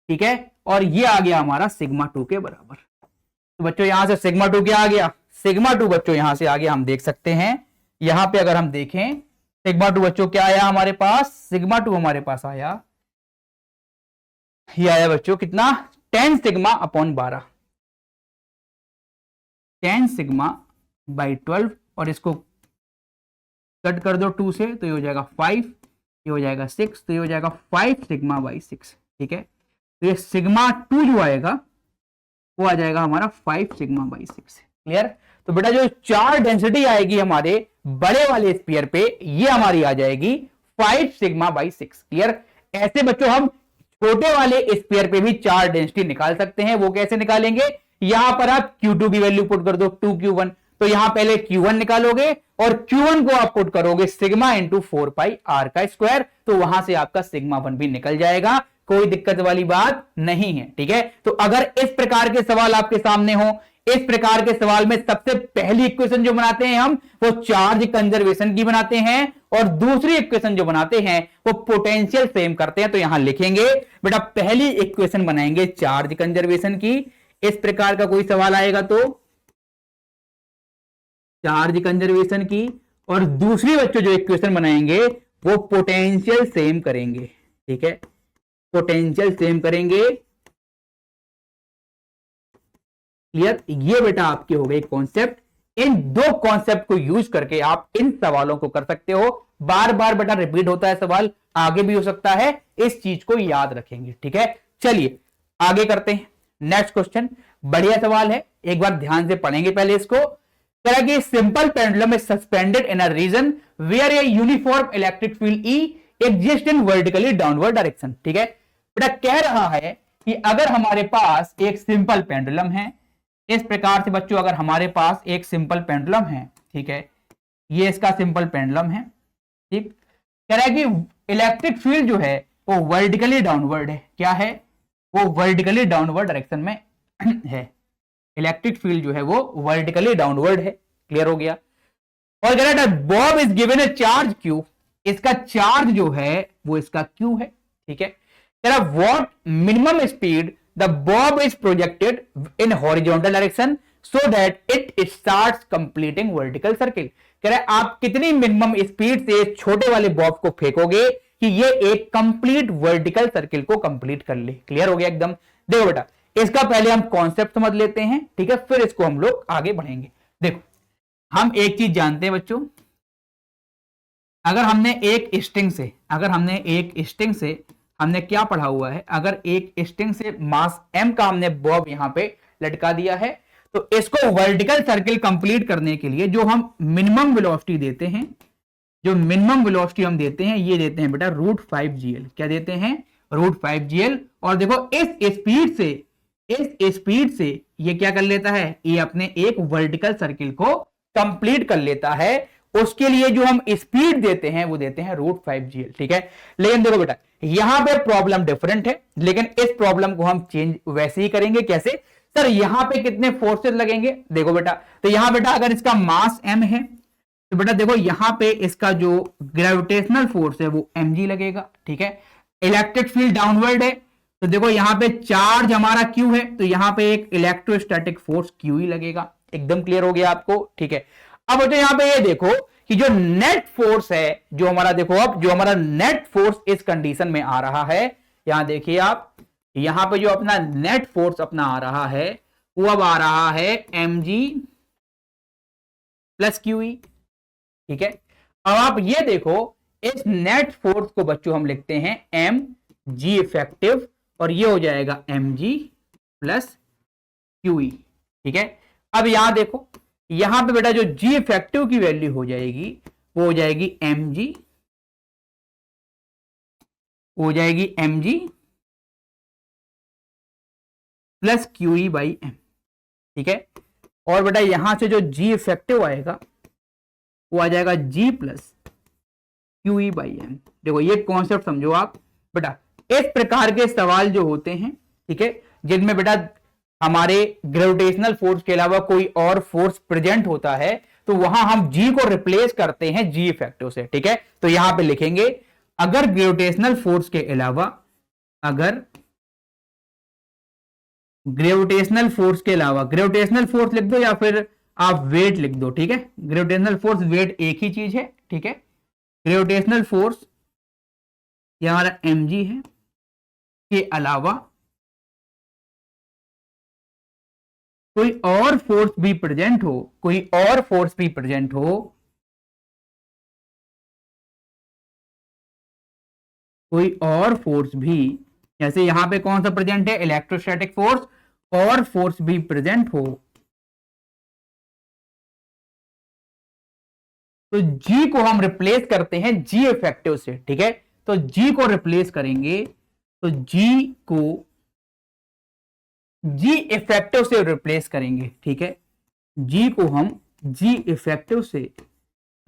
ठीक है। और ये आ गया हमारा सिग्मा 2 के बराबर। तो बच्चों यहां से सिग्मा 2 क्या आ गया, सिग्मा 2 बच्चों यहां से आ गया, हम देख सकते हैं यहां पे अगर हम देखें सिग्मा 2 बच्चों क्या आया हमारे पास, सिग्मा 2 हमारे पास आया, ये आया बच्चों कितना 10 सिग्मा अपॉन 12, 10 सिग्मा बाई 12, और इसको कट कर दो 2 से तो ये हो जाएगा 5, ये हो जाएगा 6, तो ये हो जाएगा 5 सिग्मा बाई 6, ठीक है। तो ये सिग्मा 2 जो आएगा वो आ जाएगा हमारा 5 सिग्मा बाई 6, क्लियर। तो बेटा जो चार्ज डेंसिटी आएगी हमारे बड़े वाले स्फीयर पे ये हमारी आ जाएगी 5 सिग्मा बाई 6, क्लियर। ऐसे बच्चों हम छोटे वाले स्फीयर पे भी चार्ज डेंसिटी निकाल सकते हैं, वो कैसे निकालेंगे, यहां पर आप Q2 की वैल्यू पुट कर दो 2Q1, तो यहां पहले Q1 निकालोगे और Q1 को आप पुट करोगे सिग्मा इंटू 4 पाई आर का स्क्वायर, तो वहां से आपका सिग्मा 1 भी निकल जाएगा, कोई दिक्कत वाली बात नहीं है। ठीक है, तो अगर इस प्रकार के सवाल आपके सामने हो, इस प्रकार के सवाल में सबसे पहली इक्वेशन जो बनाते हैं हम वो चार्ज कंजर्वेशन की बनाते हैं, और दूसरी इक्वेशन जो बनाते हैं वो पोटेंशियल सेम करते हैं। तो यहां लिखेंगे बेटा पहली इक्वेशन बनाएंगे चार्ज कंजर्वेशन की, इस प्रकार का कोई सवाल आएगा तो चार्ज कंजर्वेशन की, और दूसरी बच्चों जो इक्वेशन बनाएंगे वो पोटेंशियल सेम करेंगे। ठीक है, पोटेंशियल सेम करेंगे। क्लियर, ये बेटा आपके हो गए कॉन्सेप्ट। इन दो कॉन्सेप्ट को यूज करके आप इन सवालों को कर सकते हो। बार बार बेटा रिपीट होता है सवाल, आगे भी हो सकता है, इस चीज को याद रखेंगे। ठीक है, चलिए आगे करते हैं। नेक्स्ट क्वेश्चन बढ़िया सवाल है, एक बार ध्यान से पढ़ेंगे पहले इसको। कह रहा है कि simple pendulum is suspended in a region where a uniform electric field E exist in vertically downward direction. ठीक है, बेटा कह रहा है कि अगर हमारे पास एक सिंपल पेंडुलम है, इस प्रकार से बच्चों अगर हमारे पास एक सिंपल पेंडुलम है, ठीक है, ये इसका सिंपल पेंडुलम है। ठीक, कह रहा है कि इलेक्ट्रिक फील्ड जो है वो वर्टिकली डाउनवर्ड है। क्या है, वो वर्टिकली डाउनवर्ड डायरेक्शन में है। इलेक्ट्रिक फील्ड जो है वो वर्टिकली डाउनवर्ड है। क्लियर हो गया। और कह रहा है Bob is given A charge Q, इसका चार्ज जो है वो इसका क्यू है। ठीक है, कह रहा what minimum speed the Bob is projected in horizontal direction so that it starts completing vertical circle. कह रहा है आप कितनी मिनिमम स्पीड से छोटे वाले बॉब को फेंकोगे कि ये एक कंप्लीट वर्टिकल सर्किल को कंप्लीट कर ले। क्लियर हो गया एकदम। देखो बेटा इसका पहले हम कॉन्सेप्ट समझ लेते हैं, ठीक है, फिर इसको हम लोग आगे बढ़ेंगे। देखो हम एक चीज जानते हैं बच्चों, अगर हमने एक स्ट्रिंग से हमने क्या पढ़ा हुआ है, अगर एक स्ट्रिंग से मास m का हमने बॉब यहां पे लटका दिया है, तो इसको वर्टिकल सर्किल कंप्लीट करने के लिए जो हम मिनिमम वेलोसिटी देते हैं, जो मिनिमम वेलोसिटी हम देते हैं, ये देते हैं बेटा √5gl। क्या देते हैं, √5gl। और देखो इस स्पीड से ये क्या कर लेता है, ये अपने एक वर्टिकल सर्किल को कंप्लीट कर लेता है। उसके लिए जो हम स्पीड देते हैं वो देते हैं √5gl। ठीक है, लेकिन देखो बेटा यहां पे प्रॉब्लम डिफरेंट है, लेकिन इस प्रॉब्लम को हम चेंज वैसे ही करेंगे। कैसे सर, यहां पे कितने फोर्सेस लगेंगे, देखो बेटा, तो यहां बेटा अगर इसका मास m है तो बेटा देखो यहां पे इसका जो ग्रेविटेशनल फोर्स है वो mg लगेगा। ठीक है, इलेक्ट्रिक फील्ड डाउनवर्ड है तो देखो यहां पे चार्ज हमारा q है, तो यहां पे एक इलेक्ट्रोस्टैटिक फोर्स q ही लगेगा। एकदम क्लियर हो गया आपको। ठीक है, अब बच्चों यहां पे ये देखो कि जो नेट फोर्स है, जो हमारा देखो अब जो हमारा नेट फोर्स इस कंडीशन में आ रहा है, यहां देखिए आप, यहां पे जो अपना नेट फोर्स अपना आ रहा है वो अब आ रहा है mg प्लस QE। ठीक है, अब आप ये देखो इस नेट फोर्स को बच्चों हम लिखते हैं mg इफेक्टिव, और ये हो जाएगा mg प्लस QE। ठीक है, अब यहां देखो यहां पे बेटा जो g इफेक्टिव की वैल्यू हो जाएगी वो हो जाएगी mg plus QE by m। ठीक है, और बेटा यहां से जो g इफेक्टिव आएगा वो आ जाएगा g plus QE by m। देखो ये कॉन्सेप्ट समझो आप बेटा। इस प्रकार के सवाल जो होते हैं, ठीक है, जिनमें बेटा हमारे ग्रेविटेशनल फोर्स के अलावा कोई और फोर्स प्रेजेंट होता है, तो वहां हम g को रिप्लेस करते हैं g इफेक्टिव से। ठीक है, तो यहां पे लिखेंगे अगर ग्रेविटेशनल फोर्स के अलावा, अगर ग्रेविटेशनल फोर्स लिख दो या फिर आप वेट लिख दो। ठीक है, ग्रेविटेशनल फोर्स वेट एक ही चीज है। ठीक है, ग्रेविटेशनल फोर्स ये हमारा mg है, के अलावा कोई और फोर्स भी प्रेजेंट हो, कोई और फोर्स भी प्रेजेंट हो, कोई और फोर्स भी, जैसे यहां पे कौन सा प्रेजेंट है, इलेक्ट्रोस्टैटिक फोर्स, और फोर्स भी प्रेजेंट हो, तो G को हम रिप्लेस करते हैं G इफेक्टिव से। ठीक है, तो G को रिप्लेस करेंगे तो G को जी इफेक्टिव से रिप्लेस करेंगे, ठीक है। जी को हम जी इफेक्टिव से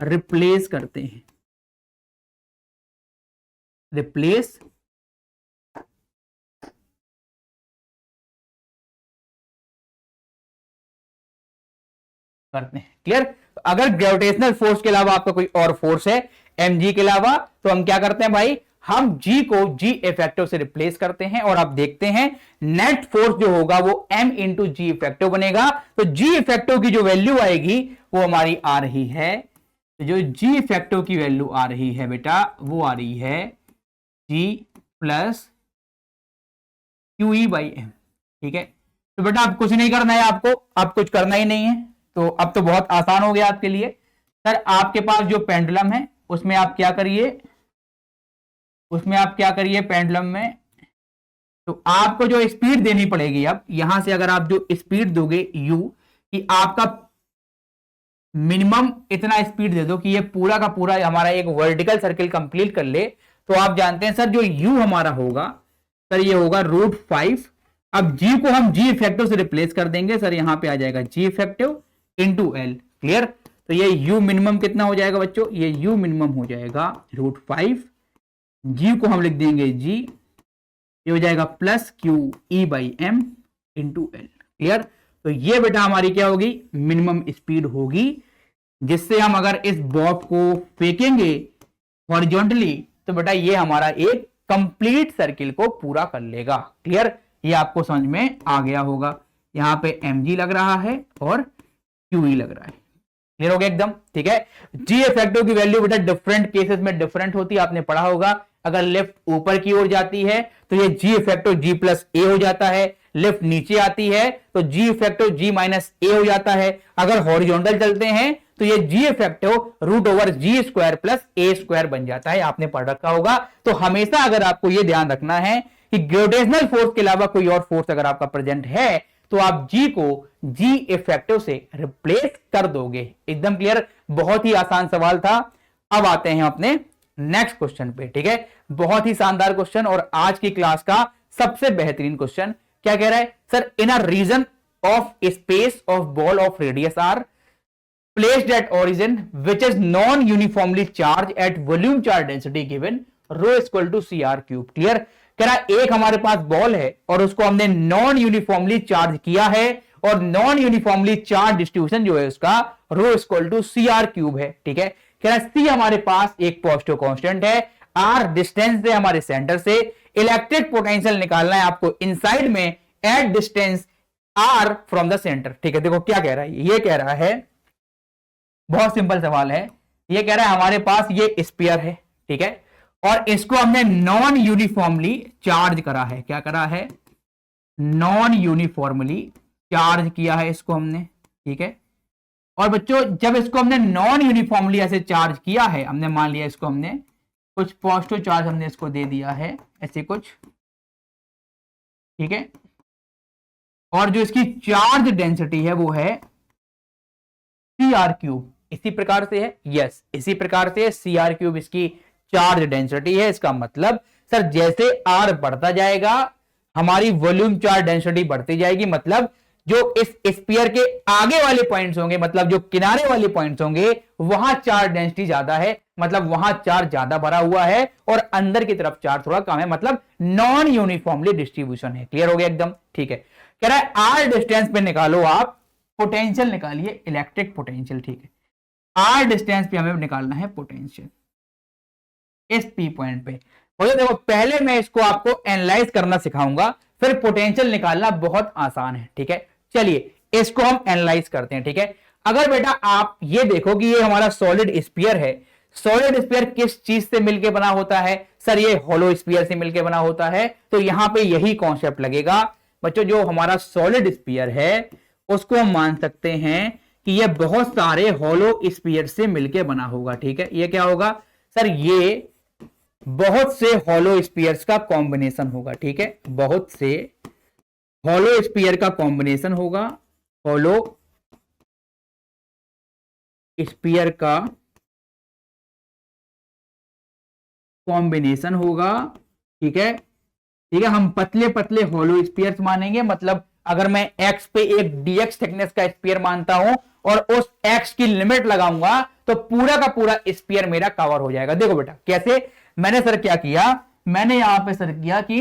रिप्लेस करते हैं, रिप्लेस करते हैं, क्लियर। अगर ग्रेविटेशनल फोर्स के अलावा आपका कोई और फोर्स है mg के अलावा, तो हम क्या करते हैं भाई, हम g को g इफेक्टिव से रिप्लेस करते हैं और आप देखते हैं नेट फोर्स जो होगा वो m इंटू जी इफेक्टिव बनेगा। तो g इफेक्टिव की जो वैल्यू आएगी वो हमारी आ रही है, तो जो g इफेक्टिव की वैल्यू आ रही है बेटा वो आ रही है g plus q E by m, ठीक है। तो बेटा अब कुछ नहीं करना है आपको, अब कुछ करना ही नहीं है, तो अब तो बहुत आसान हो गया आपके लिए। सर आपके पास जो पेंडुलम है उसमें आप क्या करिए, उसमें आप क्या करिए पेंडुलम में, तो आपको जो स्पीड देनी पड़ेगी, अब यहां से अगर आप जो स्पीड दोगे u, कि आपका मिनिमम इतना स्पीड दे दो कि ये पूरा का पूरा हमारा एक वर्टिकल सर्किल कंप्लीट कर ले, तो आप जानते हैं सर जो u हमारा होगा सर ये होगा √5। अब g को हम g इफेक्टिव से रिप्लेस कर देंगे सर, यहां पे आ जाएगा g effective into l, clear. तो ये u मिनिमम कितना हो जाएगा बच्चों, ये u मिनिमम हो जाएगा √5, g को हम लिख देंगे g, ये हो जाएगा plus q E by m into l, clear. तो ये बेटा हमारी क्या होगी, मिनिमम स्पीड होगी, जिससे हम अगर इस बॉब को फेंकेंगे हॉरिजॉन्टली तो बेटा ये हमारा एक कंप्लीट सर्किल को पूरा कर लेगा, क्लियर। ये आपको समझ में आ गया होगा, यहां पे mg लग रहा है और qe लग रहा है, क्लियर हो गया एकदम, ठीक है। जी इफेक्टिव की वैल्यू बेटा डिफरेंट केसेस में डिफरेंट होती है, आपने पढ़ा होगा। अगर लेफ्ट ऊपर की ओर जाती है तो ये जी इफेक्टिव जी प्लस ए हो जाता है, लेफ्ट नीचे आती है तो जी इफेक्टिव जी माइनस ए हो जाता है। अगर हॉरिजॉन्टल चलते हैं तो ये जी इफेक्टिव √g² प्लस a² बन जाता है, आपने पढ़ रखा होगा। तो हमेशा अगर आपको ये ध्यान रखना है कि ग्रेविटेशनल फोर्स के अलावा कोई और फोर्स अगर आपका प्रेजेंट है तो आप जी को जी इफेक्टिव से रिप्लेस कर दोगे, एकदम क्लियर। बहुत ही आसान सवाल था। अब आते हैं अपने नेक्स्ट क्वेश्चन पे, ठीक है। बहुत ही शानदार क्वेश्चन और आज की क्लास का सबसे बेहतरीन क्वेश्चन। क्या कह रहा है sir, in a region of space of ball of radius r placed at origin which is non uniformly charged at volume charge density given rho equal to cr cube, clear. कह रहा एक हमारे पास ball है और उसको हमने non uniformly charge किया है और नॉन यूनिफॉर्मली चार्ज डिस्ट्रीब्यूशन जो है उसका rho equal to cr cube है, ठीक है। कह रहा c हमारे पास एक पॉजिटिव कांस्टेंट है, r डिस्टेंस है हमारे सेंटर से, इलेक्ट्रिक पोटेंशियल निकालना है आपको इनसाइड में at distance r from the centre, ठीक है। देखो क्या कह रहा है, ये कह रहा है बहुत सिंपल सवाल है, ये कह रहा है हमारे पास ये स्फीयर है, ठीक है, और इसको हमने नॉन यूनिफॉर्मली चार्ज करा है, क्या करा है, नॉन यूनिफॉर्मली चार्ज किया है इसको हमने, ठीक है। और बच्चों जब इसको हमने नॉन यूनिफॉर्मली ऐसे चार्ज किया है, हमने मान लिया इसको हमने कुछ पॉजिटिव चार्ज हमने इसको दे दिया है ऐसे कुछ, ठीक है, और जो इसकी चार्ज डेंसिटी है वो है cr क्यूब, इसी प्रकार से है, यस इसी प्रकार से cr क्यूब इसकी चार्ज डेंसिटी है। इसका मतलब सर जैसे r बढ़ता जाएगा हमारी वॉल्यूम चार्ज डेंसिटी बढ़ती जाएगी, मतलब जो इस स्फीयर के आगे वाले पॉइंट्स होंगे, मतलब जो किनारे वाले पॉइंट्स होंगे वहां चार्ज डेंसिटी ज्यादा है, मतलब वहां चार्ज ज्यादा भरा हुआ है और अंदर की तरफ चार्ज थोड़ा कम है, मतलब नॉन यूनिफॉर्मली डिस्ट्रीब्यूशन है, क्लियर हो गया एकदम, ठीक है। कह रहा है आर डिस्टेंस पे निकालो आप पोटेंशियल, निकालिए इलेक्ट्रिक पोटेंशियल, ठीक है। आर डिस्टेंस पे हमें निकालना है पोटेंशियल इस पी पॉइंट पे। और देखो पहले मैं इसको आपको एनालाइज करना सिखाऊंगा, फिर पोटेंशियल निकालना बहुत आसान है, ठीक है। चलिए इसको हम एनालाइज करते हैं, ठीक है। अगर बेटा आप ये देखो कि ये हमारा सॉलिड स्फीयर है, सॉलिड स्फीयर किस चीज से मिलकर बना होता है सर, ये होलो स्फीयर से मिलकर बना होता है, तो यहां पे यही कॉन्सेप्ट लगेगा बच्चों। जो हमारा सॉलिड स्फीयर है उसको हम मान सकते हैं कि ये बहुत सारे होलो स्फीयर से मिलकर बना होगा, ठीक है। ये क्या होगा सर, ये बहुत से होलो स्फीयर्स का कॉम्बिनेशन होगा, ठीक है, बहुत से होलो स्फीयर का कॉम्बिनेशन होगा, होलो स्फीयर का कॉम्बिनेशन होगा, ठीक है, ठीक है। हम पतले पतले होलो स्फीयर्स मानेंगे, मतलब अगर मैं x पे एक dx थिकनेस का स्फीयर मानता हूं और उस x की लिमिट लगाऊंगा तो पूरा का पूरा स्फीयर मेरा कवर हो जाएगा। देखो बेटा कैसे, मैंने सर क्या किया, मैंने यहां पे सर किया कि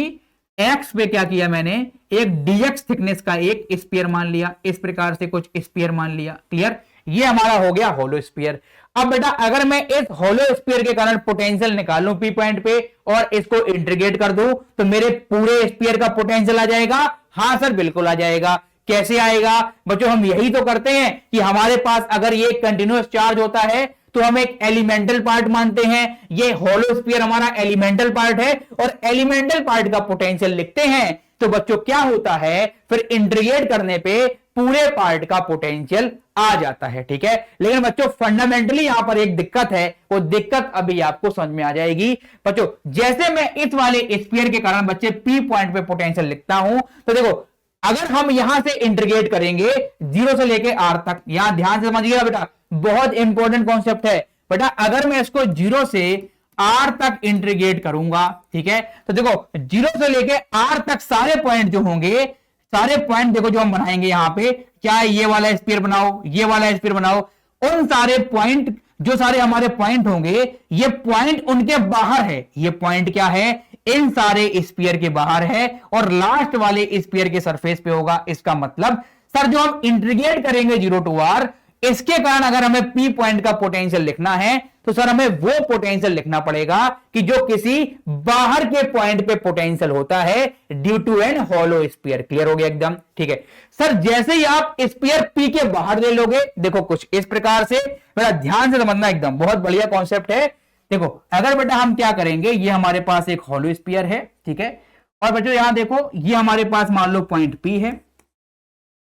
x पे क्या किया, मैंने एक dx थिकनेस का एक स्फीयर मान लिया, इस प्रकार से कुछ स्फीयर मान लिया। क्लियर, ये हमारा हो गया होलो स्फीयर। अब बेटा अगर मैं इस होलो स्फीयर के कारण पोटेंशियल निकालूं पी पॉइंट पे और इसको इंटीग्रेट कर दूं तो मेरे पूरे स्फीयर का पोटेंशियल आ जाएगा। हां सर बिल्कुल आ जाएगा। कैसे आएगा बच्चों, हम यही तो करते हैं कि हमारे पास अगर ये कंटिन्यूअस चार्ज होता है तो हम एक एलिमेंटल पार्ट मानते हैं, ये होलो स्फीयर हमारा एलिमेंटल पार्ट है और एलिमेंटल पार्ट का पोटेंशियल लिखते हैं। तो बच्चों क्या होता है, फिर इंटीग्रेट करने पे पूरे पार्ट का पोटेंशियल आ जाता है। ठीक है, लेकिन बच्चों फंडामेंटली यहां पर एक दिक्कत है, वो दिक्कत अभी आपको समझ में आ जाएगी। बच्चों जैसे मैं इस वाले स्फीयर के कारण बच्चे पी पॉइंट पे पोटेंशियल लिखता हूं तो देखो अगर हम यहां से इंटीग्रेट करेंगे 0 से लेके r तक, यहां ध्यान से समझिएगा बेटा, बहुत इंपॉर्टेंट कॉन्सेप्ट है बेटा। अगर मैं इसको 0 से r तक इंटीग्रेट करूंगा, ठीक है, तो देखो 0 से लेके r तक सारे पॉइंट जो होंगे, सारे पॉइंट देखो जो हम बनाएंगे यहां पे, क्या ये वाला स्फीयर बनाओ, ये वाला स्फीयर बनाओ, उन सारे पॉइंट जो सारे हमारे पॉइंट होंगे, ये पॉइंट उनके बाहर है। ये पॉइंट क्या है, इन सारे स्फीयर के बाहर है और लास्ट वाले स्फीयर के सरफेस पे होगा। इसका मतलब सर जो हम इंटीग्रेट करेंगे 0 to r, इसके कारण अगर हमें पी पॉइंट का पोटेंशियल लिखना है तो सर हमें वो पोटेंशियल लिखना पड़ेगा कि जो किसी बाहर के पॉइंट पे पोटेंशियल होता है due to an hollow sphere. Clear हो गया एकदम, ठीक है सर। जैसे ही आप स्फीयर पी के बाहर ले लोगे, देखो कुछ इस प्रकार से, मेरा ध्यान से समझना एकदम, बहुत बढ़िया कॉन्सेप्ट है। देखो अगर बेटा हम क्या करेंगे, ये हमारे पास एक होलो स्फीयर है, ठीक है, और बच्चों यहां देखो ये हमारे पास मान लो पॉइंट पी है।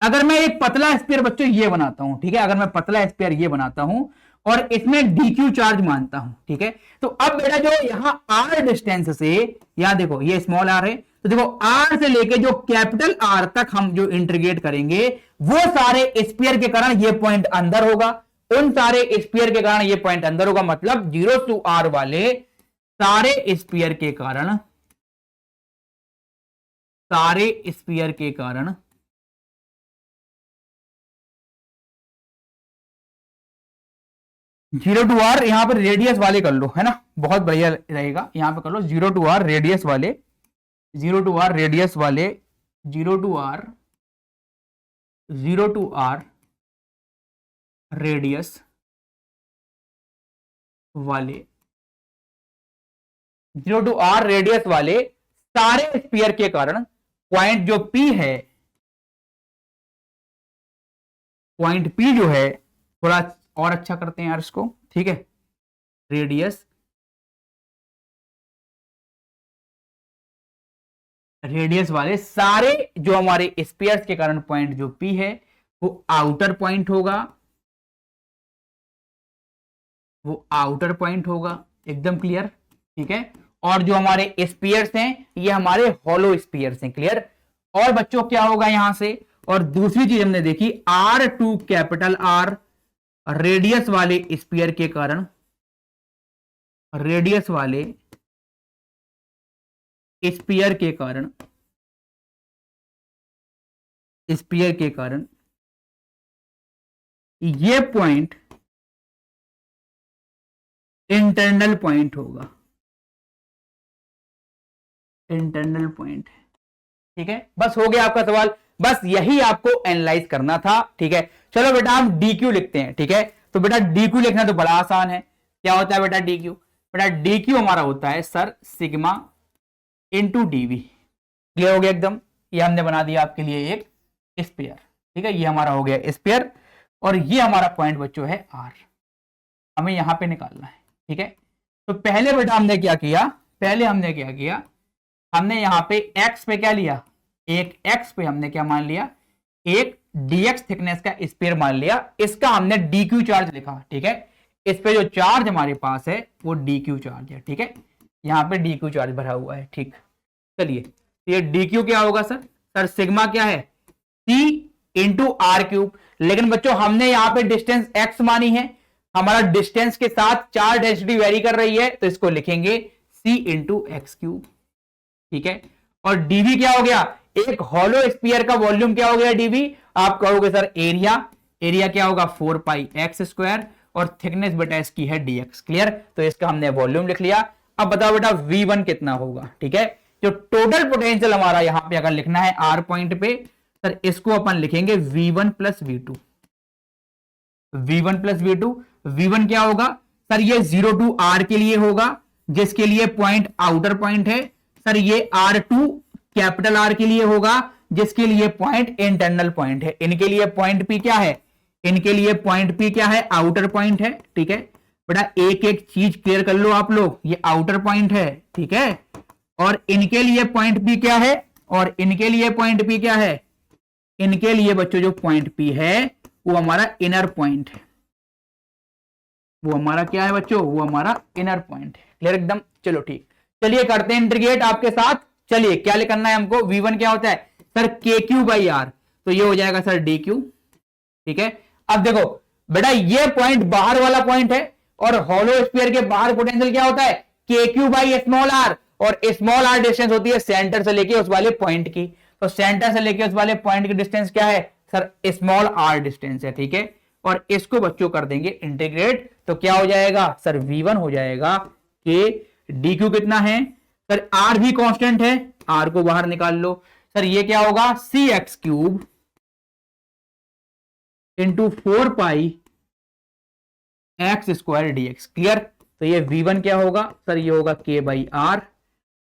अगर मैं एक पतला स्फीयर बच्चों ये बनाता हूं, ठीक है, अगर मैं पतला स्फीयर ये बनाता हूं और इसमें डीक्यू चार्ज मानता हूं, ठीक है, तो अब बेटा जो यहां आर डिस्टेंस से, यहां देखो ये स्मॉल आर है, तो देखो आर से लेके जो कैपिटल आर तक हम जो इंटीग्रेट करेंगे वो सारे स्फीयर के कारण ये पॉइंट अंदर होगा, उन सारे स्फीयर के कारण ये पॉइंट अंदर होगा। मतलब 0 to r वाले सारे स्फीयर के कारण, सारे स्फीयर के कारण 0 to r, यहां पर रेडियस वाले कर लो, है ना, बहुत बढ़िया रहेगा। यहां पे कर लो 0 to r रेडियस वाले, 0 to r रेडियस वाले, 0 to r, 0 to r radius वाले, 0 to r रेडियस वाले सारे स्फीयर के कारण पॉइंट जो P है, पॉइंट P जो है, थोड़ा और अच्छा करते हैं यार इसको, ठीक है, रेडियस, रेडियस वाले सारे जो हमारे स्फीयर्स के कारण पॉइंट जो P है वो आउटर पॉइंट होगा, वो आउटर पॉइंट होगा, एकदम क्लियर, ठीक है। और जो हमारे स्फीयर्स हैं ये हमारे हॉलो स्फीयर्स हैं, क्लियर। और बच्चों क्या होगा यहां से, और दूसरी चीज हमने देखी R2 कैपिटल R रेडियस वाले स्फीयर के कारण, रेडियस वाले स्फीयर के कारण, स्फीयर के कारण ये पॉइंट इंटरनल पॉइंट होगा, इंटरनल पॉइंट, ठीक है। बस हो गया आपका सवाल, बस यही आपको एनालाइज करना था, ठीक है। चलो बेटा हम DQ लिखते हैं, ठीक है। तो बेटा DQ लिखना तो बड़ा आसान है। क्या होता है बेटा DQ, बेटा DQ हमारा होता है sir sigma into DV। Clear हो गया एकदम, ये हमने बना दिया आपके लिए एक स्फीयर, ठीक है, ये हमारा हो गया स्फीयर और ये हमारा पॉइंट बच्चों है R, हमें यहां पे निकालना है, ठीक है। तो पहले बेटा हमने क्या किया, पहले हमने क्या किया, हमने यहां पे x पे क्या लिया, एक x पे हमने क्या मान लिया, एक dx थिकनेस का स्फीयर मान लिया, इसका हमने dq चार्ज लिखा, ठीक है। इस पे जो चार्ज हमारे पास है वो dq चार्ज है, ठीक है, यहां पे dq चार्ज भरा हुआ है, ठीक। चलिए ये dq क्या होगा सर, सर सिग्मा क्या है c इंटू आर क्यूब। लेकिन बच्चों हमने यहां पे डिस्टेंस x मानी है, हमारा डिस्टेंस के साथ चार्ज डेंसिटी वेरी कर रही है, तो इसको लिखेंगे c इंटू एक्स क्यूब, ठीक है। और डीवी क्या हो गया, एक हॉलो स्फीयर का वॉल्यूम क्या हो गया डीवी, आप कहोगे सर एरिया, एरिया क्या होगा 4 पाई एक्स स्क्वायर और थिकनेस बेटा इसकी है dx। क्लियर, तो इसका हमने वॉल्यूम लिख लिया। अब बताओ बेटा v1 कितना होगा, ठीक है। जो टोटल पोटेंशियल हमारा यहां पे अगर लिखना है r पॉइंट पे, सर इसको अपन लिखेंगे v1 plus v2, v1 plus v2। v1 क्या होगा सर, ये 0 टू r के लिए होगा, जिसके लिए पॉइंट आउटर पॉइंट है। सर ये R2 कैपिटल R के लिए होगा, जिसके लिए पॉइंट इंटरनल पॉइंट है। इनके लिए पॉइंट P क्या है, इनके लिए पॉइंट P क्या है, आउटर पॉइंट है, ठीक है बेटा। एक एक चीज क्लियर कर लो आप लोग, ये आउटर पॉइंट है, ठीक है। और इनके लिए पॉइंट P क्या है, और इनके लिए पॉइंट P क्या है, इनके लिए बच्चों जो पॉइंट P है वो हमारा इनर पॉइंट है, वो हमारा क्या है बच्चों, वो हमारा इनर पॉइंट है। क्लियर एकदम, चलो ठीक, चलिए करते हैं इंटीग्रेट आपके साथ। चलिए क्या करना है हमको, v1 क्या होता है सर kq बाई r, तो ये हो जाएगा सर dq, ठीक है। अब देखो बेटा ये पॉइंट बाहर वाला पॉइंट है, और हॉलो स्फीयर के बाहर पोटेंशियल क्या होता है kq बाई स्मॉल r, और स्मॉल r डिस्टेंस होती है सेंटर से लेके उस वाले पॉइंट की। तो सेंटर से लेके उस वाले पॉइंट की डिस्टेंस क्या है सर, स्मॉल r डिस्टेंस है, ठीक है। और इसको बच्चों कर देंगे इंटीग्रेट, तो क्या हो जाएगा सर v1 हो जाएगा कि dq कितना है सर, r भी कांस्टेंट है, r को बाहर निकाल लो। सर ये क्या होगा cx cube into 4 pi X square dx। Clear, तो ये v1 क्या होगा सर, ये होगा k बाई r,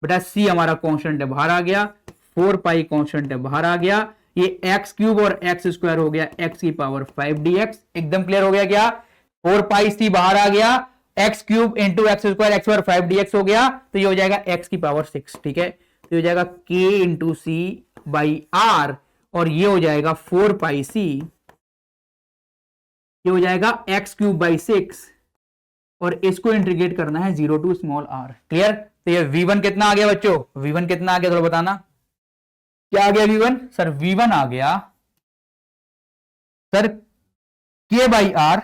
बेटा c हमारा कांस्टेंट है बाहर आ गया, 4 पाई कांस्टेंट है बाहर आ गया, ये एक्स क्यूब और एक्स स्क्वायर हो गया एक्स की पावर 5 dx। एकदम क्लियर हो गया क्या, 4 पाई सी बाहर आ गया, x cube into x square x power 5 dx हो गया, तो ये हो जाएगा एक्स की पावर 6, ठीक है। तो ये हो जाएगा k into c by r, और ये हो जाएगा 4 पाई सी, ये हो जाएगा एक्स क्यूब बाई 6, और इसको इंटीग्रेट करना है 0 टू स्मॉल r। क्लियर, तो ये v1 कितना आ गया बच्चों, v1 कितना आ गया थोड़ा बताना, क्या आ गया v1 सर, v1 आ गया सर k बाई r,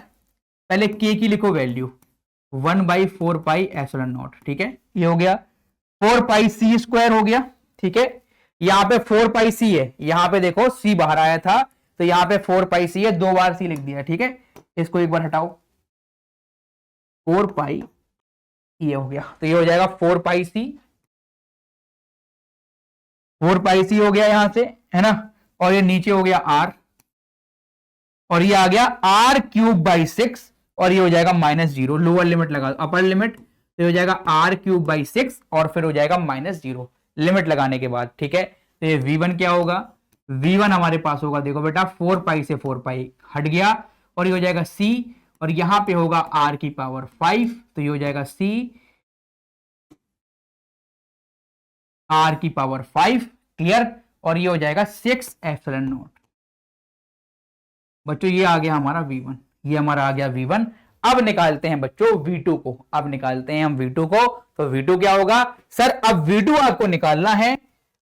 पहले k की लिखो value 1 by 4 pi epsilon not, ठीक है। ये हो गया 4 पाई सी स्क्वायर हो गया, ठीक है। यहां पे 4 पाई सी है, यहां पे देखो c बाहर आया था, तो यहां पे 4 पाई सी है, 2 बार c लिख दिया, ठीक है। इसको एक बार हटाओ, 4 पाई ये हो गया, तो ये हो जाएगा 4 पाई सी, 4 पाई सी हो गया यहां से, है ना। और ये नीचे हो गया r, और ये आ गया r क्यूब बाई 6, और ये हो जाएगा -0, लोअर लिमिट लगा दो, अपर लिमिट, तो हो जाएगा r क्यूब बाई 6, और फिर हो जाएगा -0 लिमिट लगाने के बाद, ठीक है। तो ये v1 क्या होगा, v1 हमारे पास होगा, देखो बेटा 4 पाई से 4 पाई हट गया, और ये हो जाएगा c, और यहां पे होगा r की पावर 5, तो ये हो जाएगा c r की पावर 5। क्लियर, और ये हो जाएगा 6 एप्सिलॉन नॉट। बच्चों ये आ गया हमारा v1, ये हमारा आ गया v1। अब निकालते हैं बच्चों v2 को, अब निकालते हैं हम v2 को। तो v2 क्या होगा सर, अब v2 आपको निकालना है,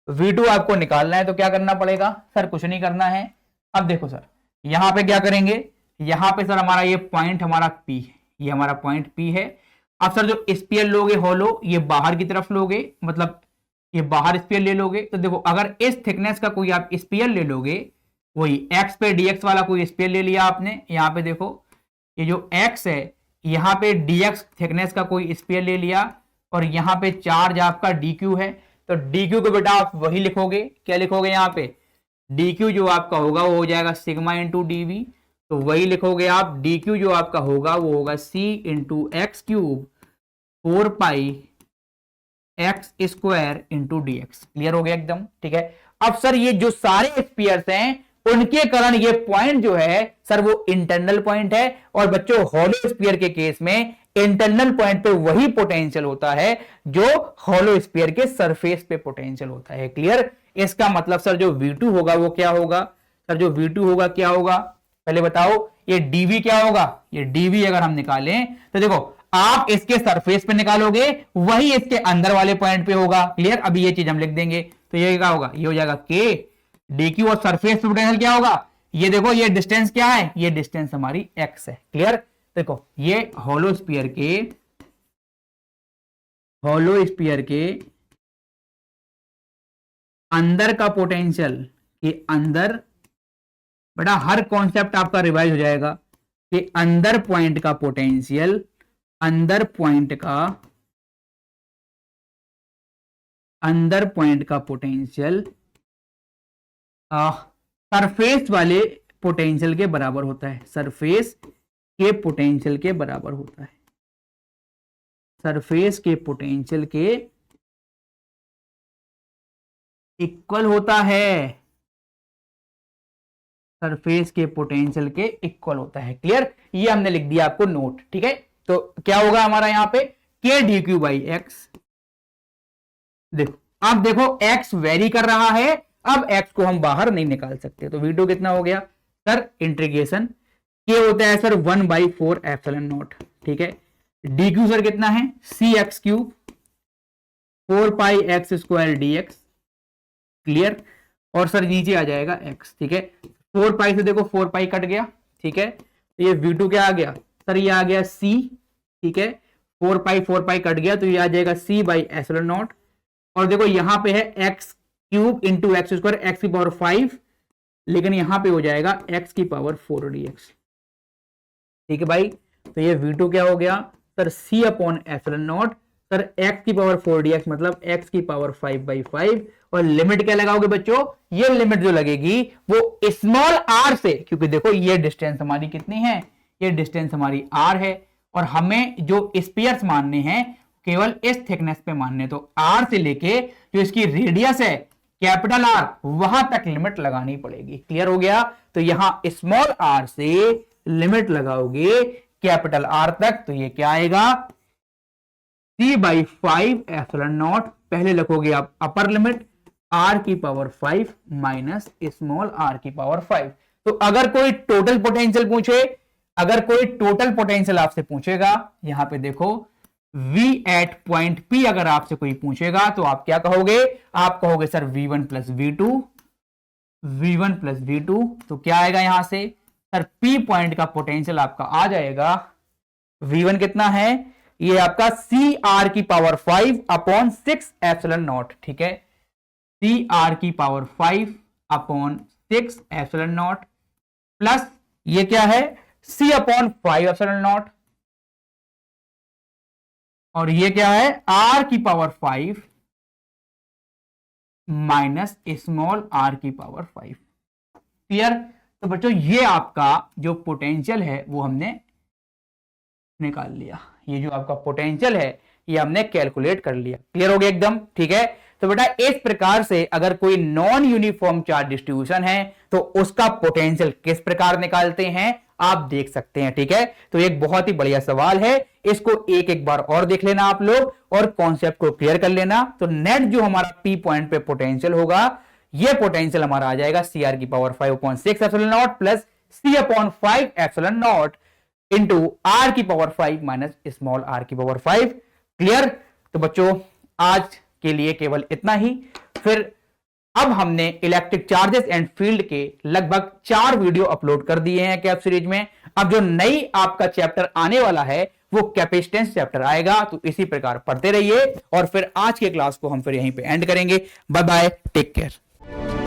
v2 आपको निकालना है, तो क्या करना पड़ेगा सर, कुछ नहीं करना है। अब देखो सर यहां पे क्या करेंगे, यहां पे सर हमारा ये पॉइंट हमारा p है, ये हमारा पॉइंट p है। अब सर जो स्फीयर लोगे हॉलो, ये बाहर की तरफ लोगे, मतलब ये बाहर स्फीयर ले लोगे, तो देखो अगर इस थिकनेस का कोई आप स्फीयर ले लोगे, वही x पे dx वाला कोई स्फीयर ले लिया आपने, यहां पे देखो ये जो x है, यहां पे dx थिकनेस का कोई स्फीयर ले लिया, और यहां पे चार्ज आपका dq है, तो dq को बेटा आप वही लिखोगे, क्या लिखोगे यहाँ पे, dq जो आपका होगा वो हो जाएगा सिग्मा इंटू dv, तो वही लिखोगे आप, dq जो आपका होगा वो होगा c into X cube 4 pi X square into dx। Clear हो गया एकदम, ठीक है। अब सर ये जो सारे स्फीयर्स हैं उनके कारण ये पॉइंट जो है सर वो इंटरनल पॉइंट है, और बच्चों हॉलो स्फीयर के केस में इंटरनल पॉइंट पे वही पोटेंशियल होता है जो हॉलो स्फीयर के सरफेस पे पोटेंशियल होता है। क्लियर, इसका मतलब सर जो v2 होगा वो क्या होगा सर, जो v2 होगा क्या होगा, पहले बताओ। ये dv क्या होगा, ये dv अगर हम निकालें तो देखो आप इसके सरफेस पे निकालोगे, वही इसके अंदर वाले पॉइंट पे होगा। क्लियर, अभी ये चीज हम लिख देंगे, तो ये क्या होगा, ये हो जाएगा k dq, और सरफेस पे पोटेंशियल क्या होगा, ये देखो ये डिस्टेंस क्या है, ये डिस्टेंस हमारी x है। क्लियर, देखो ये हॉलो स्फीयर के अंदर का पोटेंशियल कि अंदर, बेटा हर कॉन्सेप्ट आपका रिवाइज हो जाएगा कि अंदर पॉइंट का पोटेंशियल, अंदर पॉइंट का पोटेंशियल सरफेस वाले पोटेंशियल के बराबर होता है, सरफेस के पोटेंशियल के बराबर होता है, सरफेस के पोटेंशियल के इक्वल होता है, सरफेस के पोटेंशियल के इक्वल होता है। क्लियर, ये हमने लिख दिया आपको नोट। ठीक है, तो क्या होगा हमारा यहां पे के डी क्यू बाई एक्स। देखो अब देखो x वेरी कर रहा है, अब x को हम बाहर नहीं निकाल सकते, तो v2 कितना हो गया सर, इंटीग्रेशन के होता है सर 1/4 एप्सिलॉन नॉट। ठीक है, डी क्यू सर कितना है C X cube 4 pi X square D X. Clear, और सर नीचे आ जाएगा x। ठीक है, 4 पाई से देखो 4 पाई कट गया। ठीक है, तो ये v2 क्या आ गया सर, ये आ गया c। ठीक है, 4 पाई कट गया तो ये आ जाएगा c बाई एप्सिलॉन नॉट। और देखो यहां पे है x cube into x square, x की पावर 5, लेकिन यहां पे हो जाएगा एक्स की पावर 4 dx। ठीक है भाई, तो ये v2 क्या हो गया sir, c upon epsilon not sir x की पावर 4 dx मतलब एक्स की पावर 5/5। और लिमिट क्या लगाओगे बच्चों, ये लिमिट जो लगेगी वो स्मॉल r से, क्योंकि देखो ये डिस्टेंस हमारी कितनी है, ये डिस्टेंस हमारी r है और हमें जो स्पीयर्स मानने हैं केवल इस थिकनेस पे मानने, तो r से लेके जो इसकी रेडियस है कैपिटल R वहां तक लिमिट लगानी पड़ेगी। क्लियर हो गया, तो यहां स्मॉल r से लिमिट लगाओगे कैपिटल R तक, तो ये क्या आएगा c/5 एप्सिलॉन नॉट। पहले लिखोगे आप अपर लिमिट r की पावर 5 माइनस स्मॉल r की पावर 5। तो अगर कोई टोटल पोटेंशियल पूछे, अगर कोई टोटल पोटेंशियल आपसे पूछेगा, यहां पे देखो v एट पॉइंट P अगर आपसे कोई पूछेगा तो आप क्या कहोगे, आप कहोगे sir v1 plus v2, v1 plus v2। तो क्या आएगा यहां से सर P पॉइंट का पोटेंशियल आपका आ जाएगा, v1 कितना है, ये आपका सी आर की पावर 5 अपॉन 6 एप्सिलॉन नॉट। ठीक है, सी आर की power 5 upon 6 epsilon not plus ये क्या है c अपॉन 5 एप्सिलॉन नॉट, और ये क्या है r की पावर 5 माइनस स्मॉल r की पावर 5। क्लियर, तो बच्चों ये आपका जो पोटेंशियल है वो हमने निकाल लिया, ये जो आपका पोटेंशियल है ये हमने कैलकुलेट कर लिया। क्लियर हो गया एकदम। ठीक है, तो बेटा इस प्रकार से अगर कोई नॉन यूनिफॉर्म चार्ज डिस्ट्रीब्यूशन है तो उसका पोटेंशियल किस प्रकार निकालते हैं आप देख सकते हैं। ठीक है, तो एक बहुत ही बढ़िया सवाल है, इसको एक एक बार और देख लेना आप लोग और कॉन्सेप्ट को क्लियर कर लेना। तो नेट जो हमारा पी पॉइंट पे पोटेंशियल होगा, ये पोटेंशियल हमारा आ जाएगा सी आर की power 5/6 epsilon not plus c upon 5 epsilon not into r की पावर 5 माइनस स्मॉल आर की पावर 5। क्लियर, तो बच्चों आज के लिए केवल इतना ही। फिर अब हमने इलेक्ट्रिक चार्जेस एंड फील्ड के लगभग 4 वीडियो अपलोड कर दिए हैं कैप सीरीज में। अब जो नई आपका चैप्टर आने वाला है वो कैपेसिटेंस चैप्टर आएगा, तो इसी प्रकार पढ़ते रहिए और फिर आज के क्लास को हम फिर यहीं पे एंड करेंगे। Bye bye, take care.